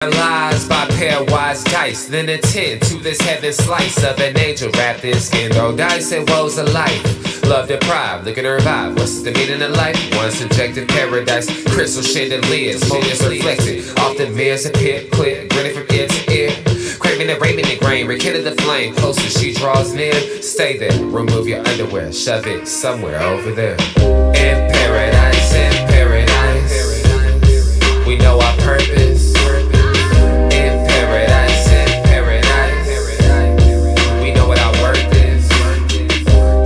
Lies by pairwise dice, then attend to this heaven slice of an angel wrapped in skin. Roll dice and woes of life. Love deprived, looking to revive. What's the meaning of life? One subjective paradise, crystal chandeliers, motives reflected. Often mirrors appear, clear, grinning from ear to ear. Craving the raiment and grain, rekindle the flame. Closer she draws near, stay there. Remove your underwear, shove it somewhere over there. In paradise, we know our purpose. In paradise, we know what our worth is.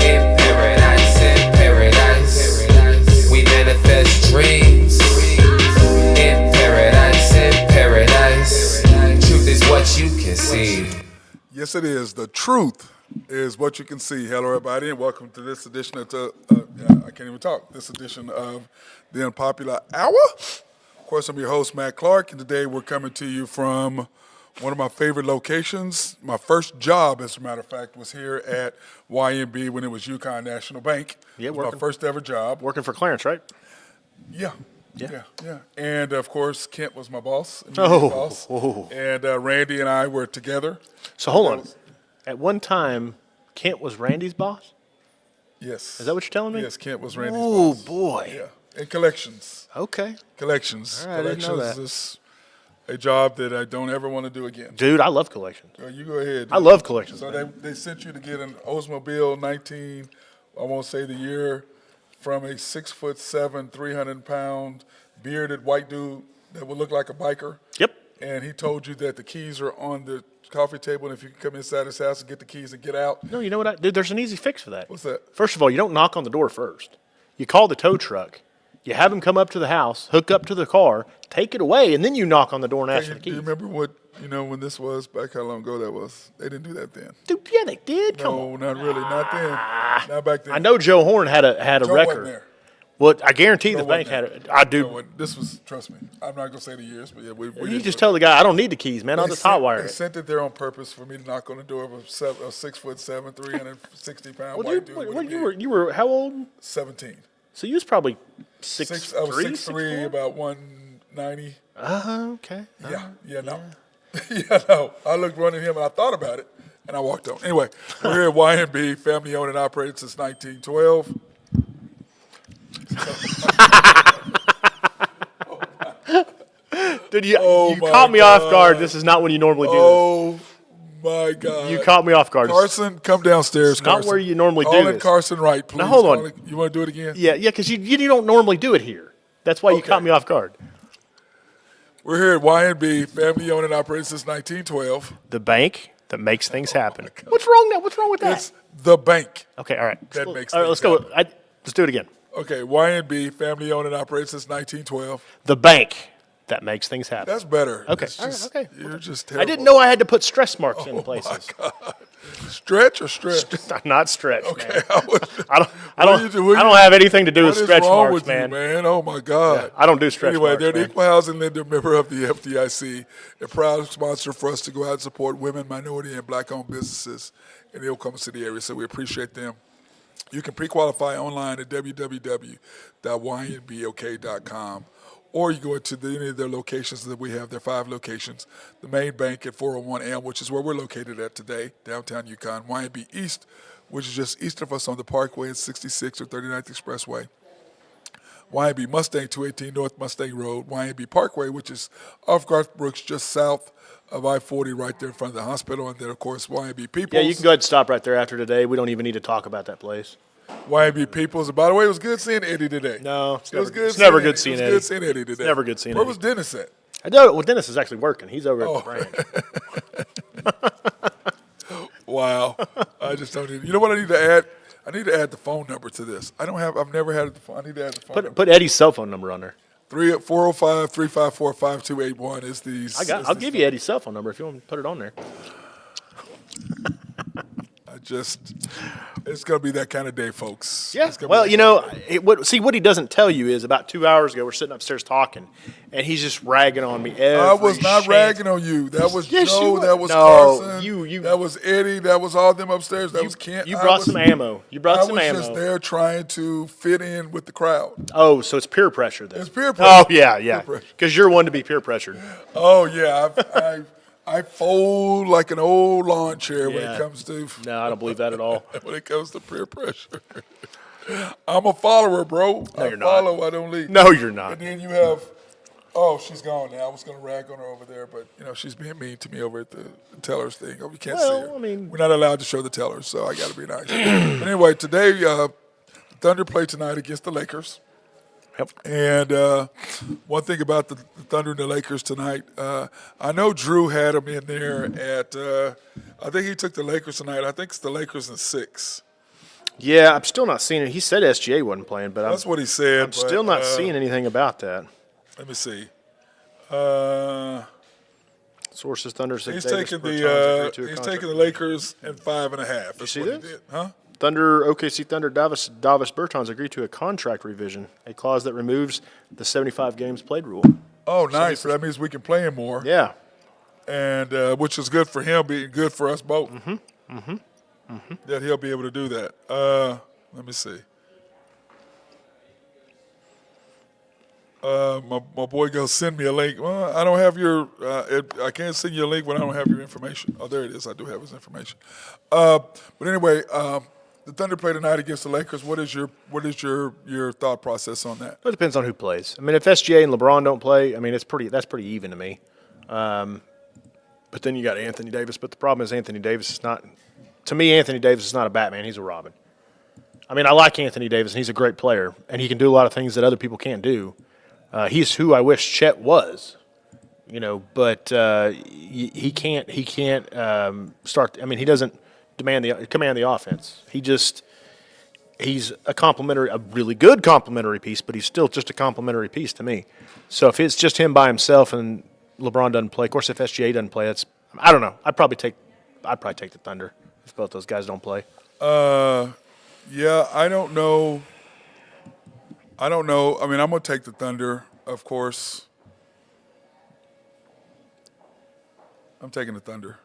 In paradise, we manifest dreams. In paradise, truth is what you can see. Yes, it is. The truth is what you can see. Hello, everybody, and welcome to this edition of I can't even talk. This edition of the Unpopular Hour. Of course, I'm your host, Matt Clark, and today we're coming to you from one of my favorite locations. My first job, as a matter of fact, was here at YMB when it was Yukon National Bank. Yeah, it was my first ever job. Working for Clarence, right? Yeah. And, of course, Kent was my boss. And Randy and I were together. So hold on. At one time, Kent was Randy's boss? Yes. Is that what you're telling me? Yes, Kent was Randy's boss. Oh, boy. Yeah. And collections. Okay. Collections. All right, I didn't know that. Is a job that I don't ever want to do again. Dude, I love collections. You go ahead. I love collections. So they sent you to get an Oldsmobile 19, I won't say the year, from a 6'7", 300-pound, bearded white dude that would look like a biker. Yep. And he told you that the keys are on the coffee table, and if you can come inside his house and get the keys and get out. No, you know what? Dude, there's an easy fix for that. What's that? First of all, you don't knock on the door first. You call the tow truck. You have him come up to the house, hook up to the car, take it away, and then you knock on the door and ask for the keys. Do you remember when this was, back how long ago that was? They didn't do that then. Dude, yeah, they did. Come No, on. not really. Not then. Not back then. I know Joe Horn had a Joe record. wasn't there. Well, I guarantee Joe the bank wasn't had it. there. I do. Joe, this was, trust me, I'm not going to say the years, but yeah, we You did just put- tell the guy, I don't need the keys, man. I'll just hotwire They it. sent it there on purpose for me to knock on the door of a 6'7", 360-pound Well, white dude, dude. what, you were how old? 17. So you was probably I was 6'3", 6'4"? about 190. Okay. No. No. I looked running him and I thought about it and I walked on. Anyway, we're here at YMB, family owned and operated since 1912. Dude, you Oh my caught me off God. guard. This is not when you normally do Oh my God. this. You caught me off guard. Carson, come downstairs, not Carson. where you normally Call do in this. Carson Wright, please. Now, hold on. You want to do it again? Yeah, because you don't normally do it here. That's why you Okay. caught me off guard. We're here at YNB, family owned and operated since 1912. The bank that makes things happen. What's wrong now? What's wrong with that? It's the bank. Okay, all right. That makes all right, things let's go. Let's do it again. Okay, YNB, family owned and operated since 1912. The bank that makes things happen. That's better. Okay, It's all right, just- okay. You're just I terrible. didn't know I had to put stress marks in Oh places. my God. Stretch or stretch? Not stretch, Okay. man. I I don't. What I don't have anything to do with is stretch wrong marks, with man. you, man? Oh my God. I don't do stretch anyway, marks, they're man. an equal housing lender, member of the FDIC, a proud sponsor for us to go out and support women, minority, and black-owned businesses in the Oklahoma City area. So we appreciate them. You can pre-qualify online at www.ynbok.com. Or you go to any of their locations that we have. There are 5 locations. The main bank at 401 Elm, which is where we're located at today, downtown Yukon. YNB East, which is just east of us on the Parkway at 66 or 39th Expressway. YNB Mustang, 218 North Mustang Road. YNB Parkway, which is off Garth Brooks, just south of I-40, right there in front of the hospital. And then, of course, YNB Peoples. Yeah, you can go ahead and stop right there after today. We don't even need to talk about that place. YNB Peoples. And by the way, it was good seeing Eddie today. No, It was good. it's never seeing good seeing Eddie. Eddie. It was good seeing Eddie today. never good seeing Where Eddie. was Dennis at? I know. Well, Dennis is actually working. He's over at the branch. Wow. I just don't need. You know what I need to add? I need to add the phone number to this. I've never had the phone. I need to add the phone number. Put Eddie's cell phone number on there. 405-354-5281 is the. I'll give you Eddie's cell phone number if you want to put it on there. It's going to be that kind of day, folks. Yeah. It's gonna Well, be you know, what he doesn't tell you is about 2 hours ago we're sitting upstairs talking, and he's just ragging on me. I was not ragging on you. That was Yes, you Joe. were. That was No, Carson. you. That was Eddie. That was all them upstairs. That was Kent. You brought some ammo. You brought some I was ammo. just there trying to fit in with the crowd. Oh, so it's peer pressure then. It's peer pressure. Oh, yeah. Peer pressure. Because you're one to be peer pressured. Oh yeah, I fold like an old lawn chair when Yeah. it comes to No, I don't believe that at all. when it comes to peer pressure. I'm a follower, bro. No, I you're not. follow. I don't lead. No, you're not. And then you have, oh, she's gone now. I was going to rag on her over there, but she's being mean to me over at the tellers thing. Oh, we can't see her. I mean, we're not allowed to show the tellers, so I got to be nice. But anyway, today Thunder play tonight against the Lakers. Yep. And one thing about the Thunder and the Lakers tonight, I know Drew had them in there at, I think he took the Lakers tonight. I think it's the Lakers in 6. Yeah, I'm still not seeing it. He said SGA wasn't playing, but That's what he said. I'm still not seeing anything about that. Let me see. Sources Thunder. He's taking the Lakers in 5.5. You see what he this? did. Huh? OKC Thunder, Davis Bertans agreed to a contract revision, a clause that removes the 75 games played rule. Oh, nice. So that means we can play him more. Yeah. And which is good for him, being good for us both. That he'll be able to do that. Let me see. My boy goes, send me a link. Well, I don't have your. I can't send you a link when I don't have your information. Oh, there it is. I do have his information. But anyway, the Thunder play tonight against the Lakers. What is your thought process on that? It depends on who plays. I mean, if SGA and LeBron don't play, I mean, that's pretty even to me. But then you got Anthony Davis. But the problem is Anthony Davis is not. To me, Anthony Davis is not a Batman. He's a Robin. I mean, I like Anthony Davis, and he's a great player, and he can do a lot of things that other people can't do. He's who I wish Chet was, but he can't start. I mean, he doesn't command the offense. He's a really good complementary piece, but he's still just a complementary piece to me. So if it's just him by himself and LeBron doesn't play, of course, if SGA doesn't play, I don't know. I'd probably take the Thunder if both those guys don't play. Yeah, I don't know. I mean, I'm going to take the Thunder, of course. I'm taking the Thunder.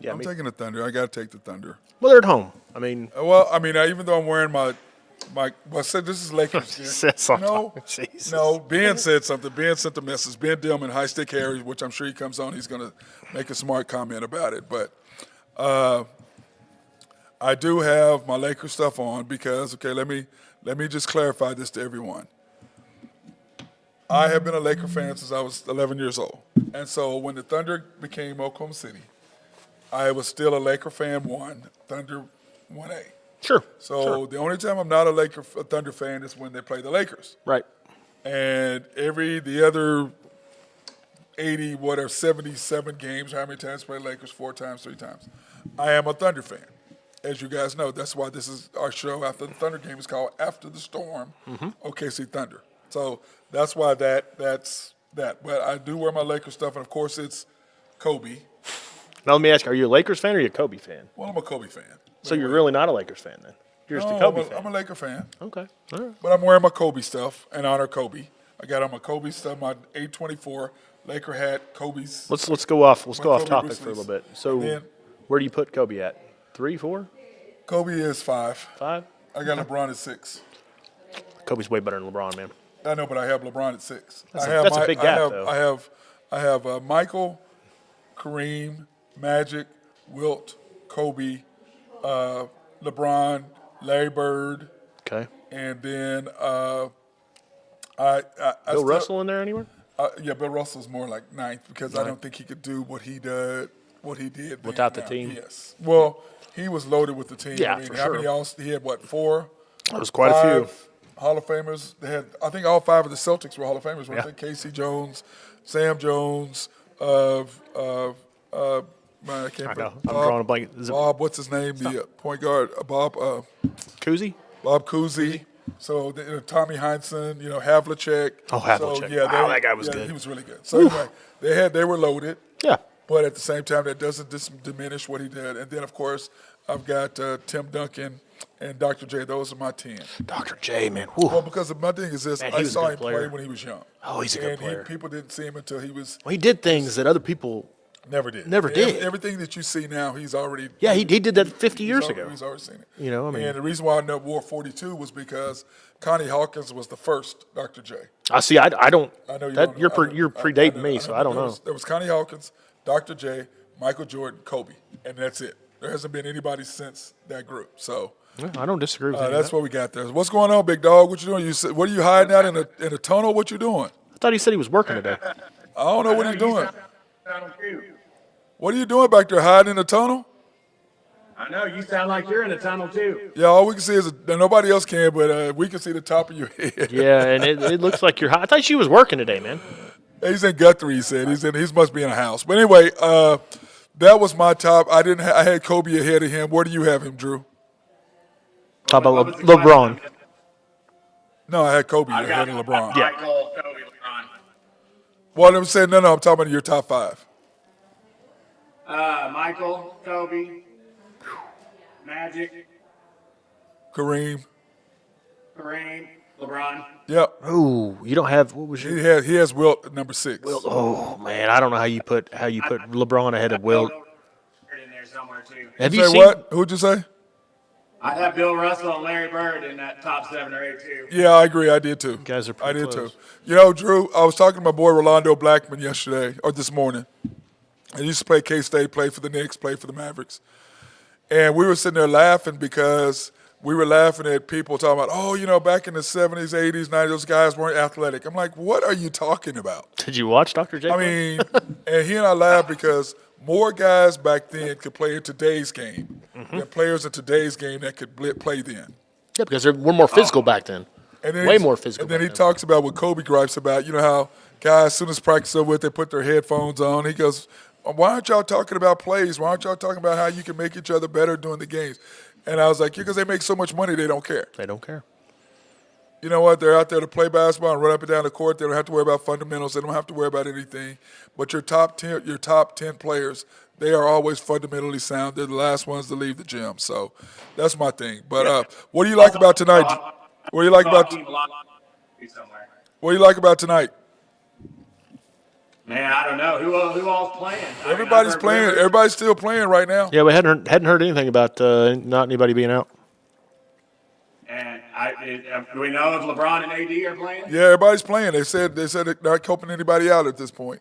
Yeah, I'm taking the Thunder. I got to take the Thunder. Well, they're at home. I mean, even though I'm wearing my said this is Lakers. said something. Jesus. No, Ben said something. Ben sent the message. Ben Dillman, High Stick Harry, which I'm sure he comes on. He's going to make a smart comment about it. But I do have my Lakers stuff on because, okay, let me just clarify this to everyone. I have been a Laker fan since I was 11 years old. And so when the Thunder became Oklahoma City, I was still a Laker fan 1, Thunder 1A. Sure. So the only time I'm not a Thunder fan is when they play the Lakers. Right. And the other 77 games, how many times play Lakers? 4 times, 3 times. I am a Thunder fan. As you guys know, that's why this is our show after the Thunder game is called After the Storm, OKC Thunder. So that's why that's that. But I do wear my Lakers stuff, and of course it's Kobe. Now let me ask you, are you a Lakers fan or are you a Kobe fan? Well, I'm a Kobe fan. So you're really not a Lakers fan then? You're just a Kobe fan. I'm a Laker fan. Okay. All right. But I'm wearing my Kobe stuff and honor Kobe. I got on my Kobe stuff, my 824 Laker hat, Kobe's. Let's go off Kobe topic Bruce for a little Lee's. bit. So where do you put Kobe at? 3, 4, Kobe is 5. 5? I got LeBron at 6. Kobe's way better than LeBron, man. I know, but I have LeBron at 6. That's a big gap, though. I have Michael, Kareem, Magic, Wilt, Kobe, LeBron, Larry Bird. Okay. And then Bill Russell in there anywhere? Yeah, Bill Russell's more like 9th because I don't think he could do what he did. Without the team? Yes. Well, he was loaded with the team. Yeah, I mean, for how sure. many he had, 4? That was quite a few. 5 Hall of Famers. They had, I think all 5 of the Celtics were Hall of Famers, weren't they? Casey Jones, Sam Jones, I can't remember. I'm drawing a blank. Bob, what's his name? The point guard, Bob Cousy? Bob Cousy. So Tommy Heinsohn, Havlicek. Oh, Havlicek. So, Wow, that guy was good. He was really good. So anyway, they were loaded. Yeah. But at the same time, that doesn't diminish what he did. And then, of course, I've got Tim Duncan and Dr. J. Those are my 10. Dr. J, man. Whew. Well, because my thing is this, Man, I was a saw good him player. play when he was young. Oh, he's a good player. People didn't see him until he was Well, he did things that other people never did. Never did. Everything that you see now, he's already. Yeah, he did that 50 years ago. He's already seen it. You know, I mean. And the reason why I know wore 42 was because Connie Hawkins was the first Dr. J. I see. I don't. I know you that don't know. you're predating me, so I don't know. There was Connie Hawkins, Dr. J, Michael Jordan, Kobe, and that's it. There hasn't been anybody since that group. So Yeah, I don't disagree with you. that's what we got there. What's going on, big dog? What you doing? What are you hiding out in a tunnel? What you doing? I thought he said he was working today. I don't know what he's doing. What are you doing back there, hiding in the tunnel? I know, you sound like you're in a tunnel too. Yeah, all we can see is nobody else can, but we can see the top of your head. Yeah, and it looks like you're. I thought she was working today, man. He's in Guthrie. He said he must be in a house. But anyway, that was my top. I had Kobe ahead of him. Where do you have him, Drew? How about LeBron? No, I had Kobe I ahead got of LeBron. Michael, Kobe, LeBron. Well, I'm saying no. I'm talking about your top 5. Michael, Kobe, Magic, Kareem. Kareem, LeBron. Yep. Ooh, you don't have. What was your? He has Wilt at number 6. Oh man, I don't know how you put LeBron ahead of Wilt. In there somewhere too. Have You you say seen? what? Who'd you say? I have Bill Russell and Larry Bird in that top 7 or 8 too. Yeah, I agree. I did too. guys are I pretty did close. too. You know, Drew, I was talking to my boy Rolando Blackman yesterday or this morning. He used to play K-State, play for the Knicks, play for the Mavericks. And we were sitting there laughing because we were laughing at people talking about, back in the 70s, 80s, 90s, those guys weren't athletic. I'm like, what are you talking about? Did you watch Dr. J? I mean, and he and I laughed because more guys back then could play in today's game than players in today's game that could play then. yeah, because we're more physical back then. And then Way more physical. And then back he then. talks about what Kobe gripes about, how guys, as soon as practice over with, they put their headphones on. He goes, why aren't y'all talking about plays? Why aren't y'all talking about how you can make each other better during the games? And I was like, because they make so much money, they don't care. They don't care. You know what? They're out there to play basketball and run up and down the court. They don't have to worry about fundamentals. They don't have to worry about anything. But your top 10 players, they are always fundamentally sound. They're the last ones to leave the gym. So that's my thing. But what do you like about tonight? What do you like about tonight? Man, I don't know who all's playing. Everybody's playing. Everybody's still playing right now. Yeah, we hadn't heard anything about not anybody being out. And do we know if LeBron and AD are playing? Yeah, everybody's playing. They said they're not coping anybody out at this point.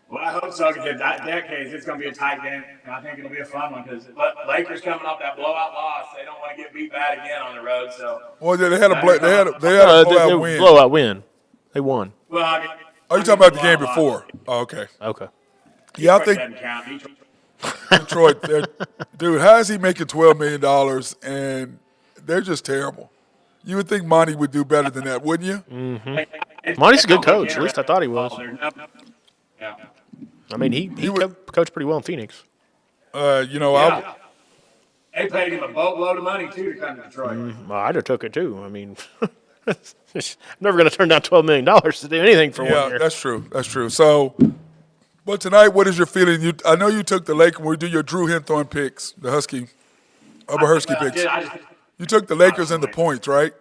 Well, I hope so, because in that case, it's going to be a tight game. And I think it'll be a fun one, because Lakers coming off that blowout loss, they don't want to get beat bad again on the road. So. Well, they had a blowout win. Blowout win. They won. Well, I mean, Are you talking about the game before? Oh, okay. Okay. Yeah, I Detroit think doesn't count. Detroit- Detroit, dude, how is he making $12 million and they're just terrible? You would think Monty would do better than that, wouldn't you? Monty's a good coach. At least I thought he was. Yeah. I mean, he coached pretty well in Phoenix. Yeah. They paid him a boatload of money, too, to come to Detroit. Well, I'd have took it too. I mean, I'm never going to turn down $12 million to do anything for 1 year. Yeah, that's true. That's true. So, but tonight, what is your feeling? I know you took the Lakers when we do your Drew Hinthorn picks, the Husky picks. You took the Lakers and the points, right?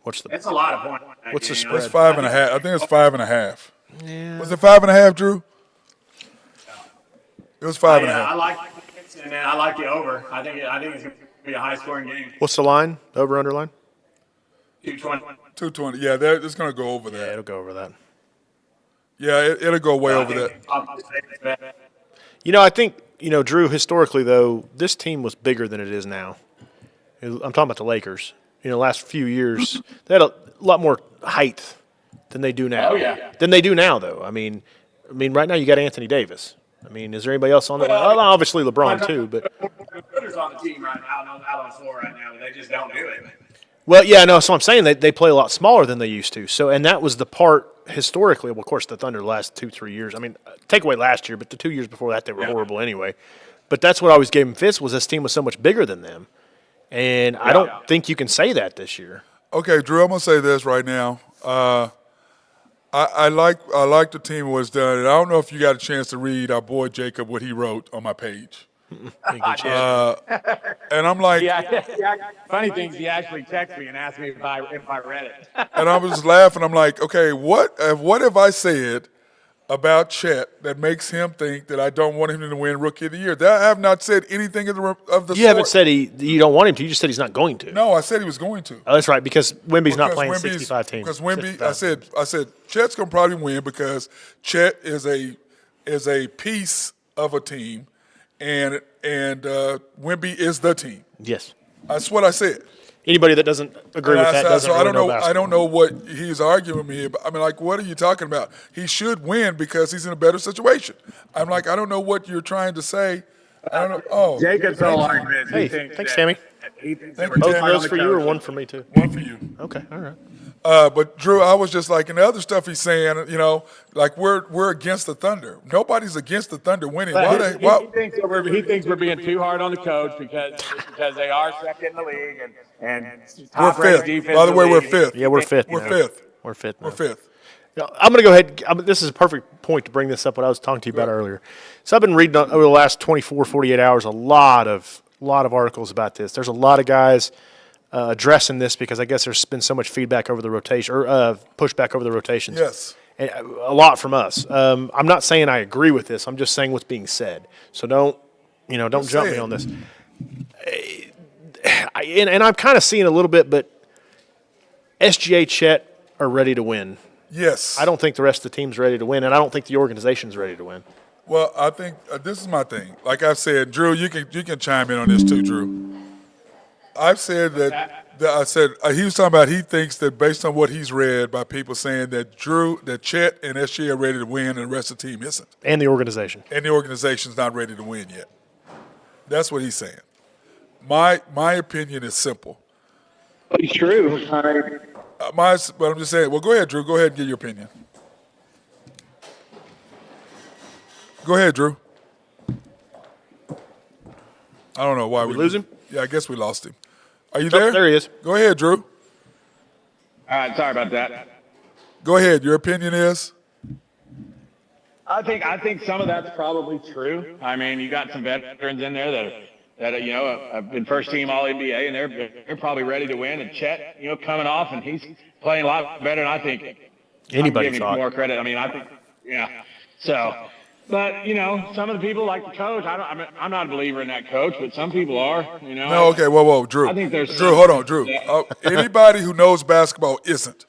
What's the? It's a lot of points. What's the game, spread? It's 5.5. I think it's 5.5. Yeah. Was it 5.5, Drew? It was 5.5. I like it, and then I like the over. I think it's going to be a high-scoring game. What's the line? Over under line? 220. 220. Yeah, it's going to go over Yeah, that. it'll go over that. Yeah, it'll go way over that. I think Drew. Historically, though, this team was bigger than it is now. I'm talking about the Lakers. Last few years, they had a lot more height than they do now. Oh, yeah. Than they do now, though. I mean, right now you got Anthony Davis. I mean, is there anybody else on that? Well, obviously LeBron too, but There's on the team right now, out on the floor right now, but they just don't do it. well, yeah, no. So I'm saying they play a lot smaller than they used to. So, and that was the part historically. Well, of course, the Thunder the last 2-3 years. I mean, take away last year, but the 2 years before that they were horrible anyway. But that's what I always gave him fits was this team was so much bigger than them, and I don't think you can say that this year. Okay, Drew, I'm going to say this right now. I like the team was done, and I don't know if you got a chance to read our boy Jacob what he wrote on my page. And I'm like, Funny things, he actually texted me and asked me if I read it. and I was just laughing. I'm like, okay, what have I said about Chet that makes him think that I don't want him to win Rookie of the Year? That I have not said anything of the You haven't said you don't want him to. You just said he's not going to. No, I said he was going to. Oh, that's right, because Wemby's not playing 65 teams. Because Wemby, I said Chet's gonna probably win because Chet is a piece of a team, and Wemby is the team. Yes. That's what I said. Anybody that doesn't agree with that doesn't really know basketball. I don't know what he's arguing with me about. I mean, like, what are you talking about? He should win because he's in a better situation. I'm like, I don't know what you're trying to say. I don't know. Oh, Jacob's whole argument. Hey, thanks, Tammy. He thinks Thank that you, we're Both of Tammy. those for you or one for me, too? one for you. Okay, all right. But Drew, I was just like, and the other stuff he's saying, like we're against the Thunder. Nobody's against the Thunder winning. He thinks we're being too hard on the coach because they are second in the league and We're fifth. defense. By the way, we're fifth. Yeah, we're fifth. We're now. fifth. We're fifth. We're now. fifth. Now, I'm going to go ahead. This is a perfect point to bring this up, what I was talking to you about earlier. So I've been reading over the last 24, 48 hours a lot of articles about this. There's a lot of guys addressing this because I guess there's been so much feedback over the rotation or pushback over the rotations. Yes. And a lot from us. I'm not saying I agree with this. I'm just saying what's being said. So don't jump me on this. And I'm kind of seeing a little bit, but SGA, Chet are ready to win. Yes. I don't think the rest of the team's ready to win, and I don't think the organization's ready to win. Well, I think this is my thing. Like I've said, Drew, you can chime in on this too, Drew. I've said he was talking about he thinks that based on what he's read by people saying that Chet and SGA are ready to win and the rest of the team isn't. And the organization. And the organization's not ready to win yet. That's what he's saying. My opinion is simple. It's true. But I'm just saying, well, go ahead, Drew. Go ahead and give your opinion. Go ahead, Drew. I don't know why we lose him? Yeah, I guess we lost him. Are you there? There he is. Go ahead, Drew. All right, sorry about that. Go ahead. Your opinion is? I think some of that's probably true. I mean, you got some veterans in there that have been first team All NBA, and they're probably ready to win. And Chet, coming off, and he's playing a lot better than I think Anybody I'm giving thought. him more credit. I mean, I think, yeah. So, but some of the people like the coach. I'm not a believer in that coach, but some people are. No, okay, whoa, Drew. I think there's Drew. Hold on, Drew. Anybody who knows basketball isn't.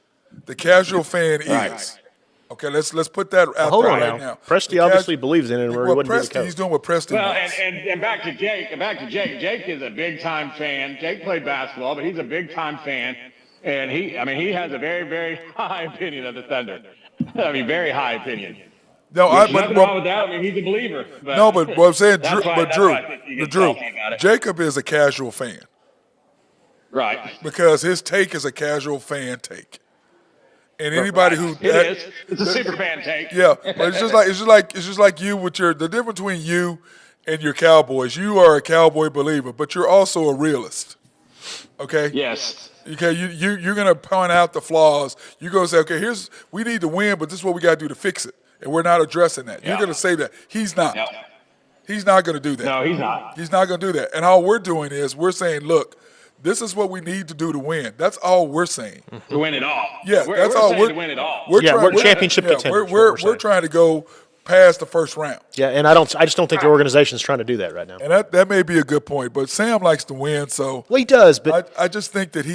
The casual fan Right. is. Okay, let's put that out Hold there on right now. now. Presti obviously believes in it, or he Well, wouldn't be the Presti, coach. he's doing what Presti Well, wants. and back to Jake. Jake is a big time fan. Jake played basketball, but he's a big time fan, and he has a very, very high opinion of the Thunder. I mean, very high opinion. No, There's nothing wrong with that. I mean, he's a believer. but what I'm saying, That's Drew, why- but that's Drew, why I think you but get Drew, salty about it. Jacob is a casual fan Right. because his take is a casual fan take, and anybody who It is. It's a super fan take. yeah, but it's just like you with the difference between you and your Cowboys. You are a Cowboy believer, but you're also a realist. Okay. Yes. Okay, you're gonna point out the flaws. You're gonna say, okay, we need to win, but this is what we gotta do to fix it, and we're not addressing that. You're Yeah. gonna say that. He's not. Yep. He's not gonna do that. No, he's not. He's not gonna do that. And all we're doing is we're saying, look, this is what we need to do to win. That's all we're saying. To win it all. Yeah, we're, that's we're all. saying to win it all. We're championship contenders, what We're saying. trying to go past the first round. Yeah, and I just don't think the organization's trying to do that right now. And that may be a good point, but Sam likes to win, so Well, he does, but I just think that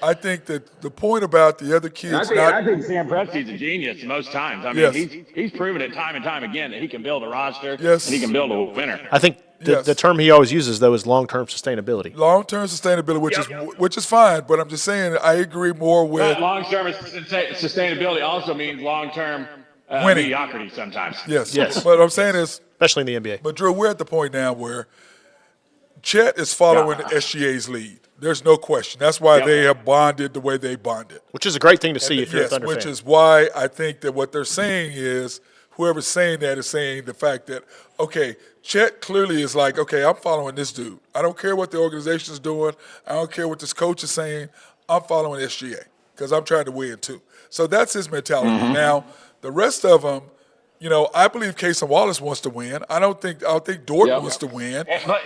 I think that the point about the other kids I think Sam Presti's a genius most times. I mean, Yes. he's proven it time and time again that he can build a roster Yes. and he can build a winner. I think Yes. the term he always uses, though, is long-term sustainability. long-term sustainability, which is fine, but I'm just saying I agree more with But long-term sustainability also means long-term Winning. mediocrity sometimes. yes. Yes. But I'm saying is, Especially in the NBA. but Drew, we're at the point now where Chet is following SGA's lead. There's no question. That's why they have bonded the way they bonded. Which is a great thing to see if you're a Yes, Thunder which fan. is why I think that what they're saying is whoever's saying that is saying the fact that, okay, Chet clearly is like, okay, I'm following this dude. I don't care what the organization is doing. I don't care what this coach is saying. I'm following SGA. because I'm trying to win too. So that's his mentality. Now, the rest of them, I believe Casey Wallace wants to win. I think Dort wants to win. But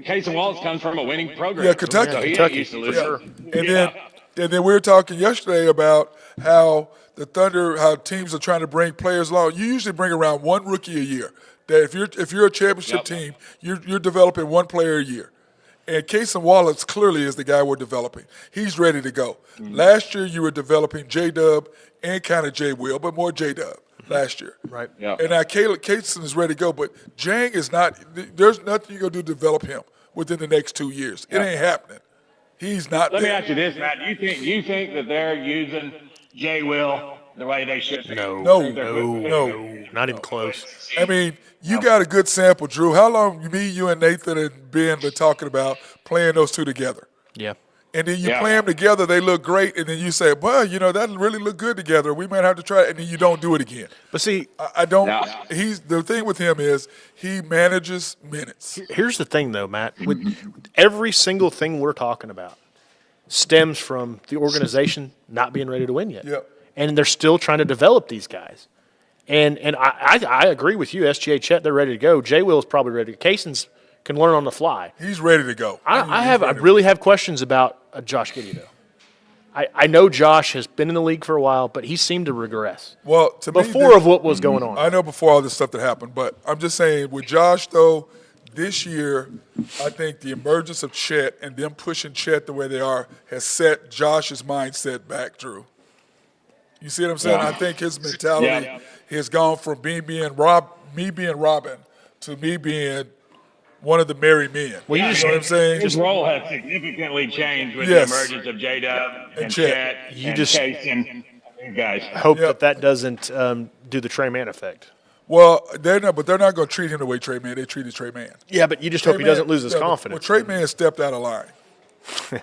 Casey Wallace comes from a winning program. Yeah, Kentucky. So he ain't Kentucky, used to for losing. sure. And then we were talking yesterday about how the Thunder, how teams are trying to bring players along. You usually bring around one rookie a year. That if you're a championship team, you're developing one player a year. And Casey Wallace clearly is the guy we're developing. He's ready to go. Last year you were developing J-Dub and kind of J-Will, but more J-Dub last year. Right. Yeah. And now Casey is ready to go, but Jang is not – there's nothing you're going to do to develop him within the next 2 years. It ain't happening. He's not Let me there. ask you this, Matt. You think that they're using J. Will the way they should be? No. Not even close. I mean, you got a good sample, Drew. How long me, you, and Nathan and Ben been talking about playing those two together? Yeah. And then you play them together, they look great, and then you say, well, that really look good together. We might have to try it, and then you don't do it again. But see, I don't No. the thing with him is he manages minutes. here's the thing, though, Matt. With every single thing we're talking about stems from the organization not being ready to win yet. Yep. And they're still trying to develop these guys. And I agree with you, SGA Chet, they're ready to go. J. Will is probably ready. Kaysen's can learn on the fly. He's ready to go. I really have questions about Josh Giddey, though. I know Josh has been in the league for a while, but he seemed to regress Well, to me, before of what was going on. I know before all this stuff that happened, but I'm just saying with Josh, though, this year, I think the emergence of Chet and them pushing Chet the way they are has set Josh's mindset back, Drew. You see what I'm saying? Yeah. I think his mentality has gone from me being Robin to me being one of the merry men. Well, you know what I'm saying? His role has significantly changed with Yes. the emergence of J-Dub and Chet. Chet You and just- Case and these guys. Hope Yep. that doesn't do the Trey Man effect. Well, they're not going to treat him the way Trey Man. They treated Trey Man. Yeah, but you just hope he Trey doesn't Man- lose his yeah, confidence. Well, Trey Man stepped out of line.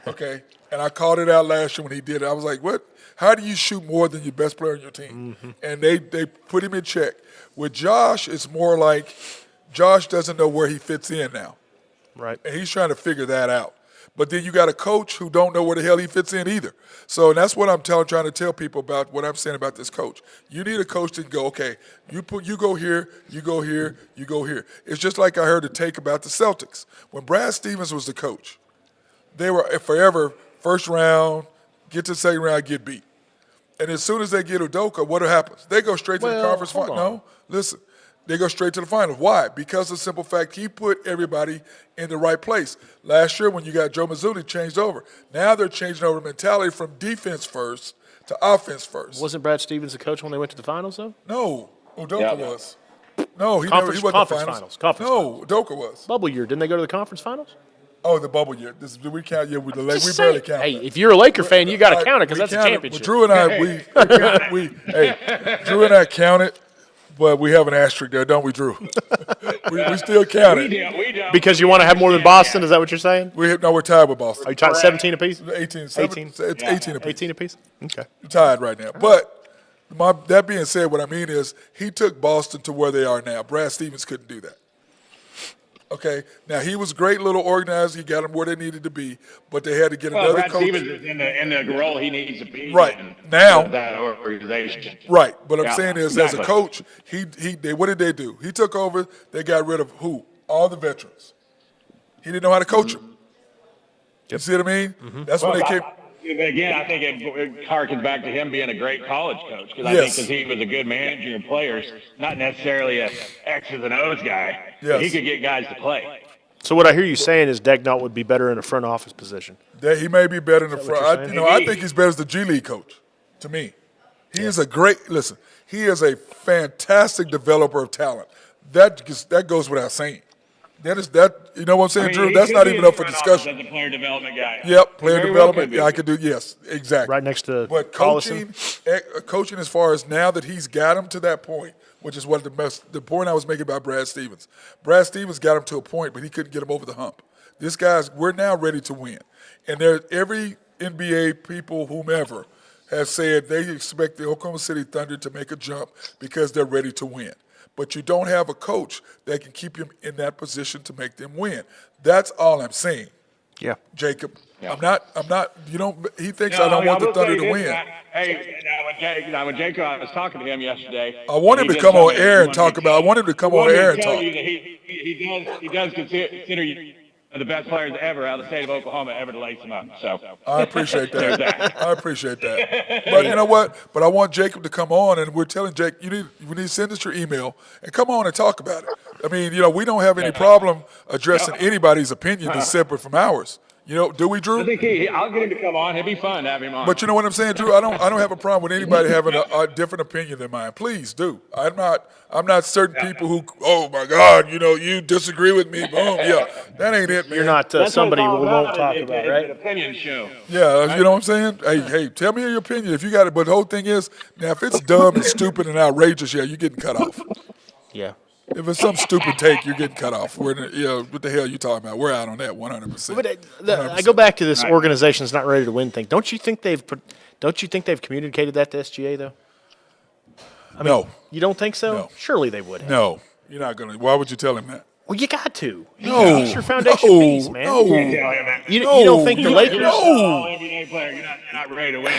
Okay, and I called it out last year when he did it. I was like, "What? How do you shoot more than your best player on your team?" And they put him in check. With Josh, it's more like Josh doesn't know where he fits in now, Right. and he's trying to figure that out. But then you got a coach who don't know where the hell he fits in either. So that's what I'm trying to tell people about what I'm saying about this coach. You need a coach to go, okay, you go here, you go here, you go here. It's just like I heard a take about the Celtics. When Brad Stevens was the coach, they were forever first round, get to the second round, get beat. And as soon as they get Udoka, what happens? They go straight to the Well, conference hold final. on. No, listen. They go straight to the finals. Why? Because of the simple fact he put everybody in the right place. Last year when you got Joe Mazzulla changed over. Now they're changing over mentality from defense first to offense first. Wasn't Brad Stevens the coach when they went to the finals, though? No, Udoka Yeah. was. No, he Conference- wasn't conference the finals. finals. Conference no, Udoka was. Bubble year. Didn't they go to the conference finals? Oh, the bubble year. We count. Yeah, we Just barely saying. count. Hey, that. if you're a Laker fan, you got to All right, count it because we that's a counted. championship. Well, Drew and I, Drew and I counted, but we have an asterisk there, don't we, Drew? we still count it. We don't. Because you want to have more than Boston, is that what you're saying? We're tied with Boston. Are you tied 17 apiece? 18. 18? It's 18 apiece. 18 apiece? Okay. Tied right now. But that being said, what I mean is he took Boston to where they are now. Brad Stevens couldn't do that. Okay, now he was a great little organizer. He got them where they needed to be, but they had to get Well, another Brad coach. Stevens is in the role he needs to be Right. in Now- that organization. Right, but I'm Yeah, saying is, as a exactly. coach, what did they do? He took over. They got rid of who? All the veterans. He didn't know how to coach them. You see what I mean? That's when they came. Again, I think it harkens back to him being a great college coach because I Yes. think he was a good manager of players, not necessarily a X's and O's guy. Yes. He could get guys to play. So what I hear you saying is Dagnall would be better in a front office position. That he may be better in the Is that what front. you're I saying? think he's better as the G League coach. To me, he is a great. Listen, he is a fantastic developer of talent. That goes without saying. You know what I'm saying, I mean, Drew? he That's could not be even in up for the front office discussion. As a player development guy. Yep, player Very well development. could be. Yeah, I could do. Yes, exactly. Right next to But Collison. coaching as far as now that he's got him to that point, which is what the point I was making about Brad Stevens. Brad Stevens got him to a point, but he couldn't get him over the hump. We're now ready to win. And every NBA people, whomever, have said they expect the Oklahoma City Thunder to make a jump because they're ready to win. But you don't have a coach that can keep them in that position to make them win. That's all I'm saying. Yeah. Jacob. Yeah. I'm not. You don't. He thinks I don't want the Thunder to win. Hey, when Jacob, I was talking to him yesterday. I want him to come on air and talk about. I want him to come on air and talk. You that he does consider you the best players ever out of the state of Oklahoma ever to lace him up. So I appreciate that. I appreciate that. But you know what? But I want Jacob to come on, and we're telling Jake, we need to send us your email and come on and talk about it. I mean, we don't have any problem addressing anybody's opinion that's separate from ours. Do we, Drew? I think I'll get him to come on. It'd be fun to have him on. But you know what I'm saying, Drew? I don't have a problem with anybody having a different opinion than mine. Please do. I'm not certain people who, oh my God, you disagree with me. Boom. Yeah, that ain't it, man. You're not somebody we won't talk about, right? An opinion show. Yeah, right? You know what I'm saying? Hey, tell me your opinion if you got it. But the whole thing is, now if it's dumb and stupid and outrageous, yeah, you're getting cut off. Yeah. If it's some stupid take, you're getting cut off. What the hell are you talking about? We're out on that 100%. But I go back to this organization's not ready to win thing. Don't you think they've communicated that to SGA though? No. You don't think so? No. Surely they would have. No, you're not gonna. Why would you tell him that? Well, you got to. No. It's your foundation piece, man. No. You don't think the Lakers? All NBA player, you're not ready to win.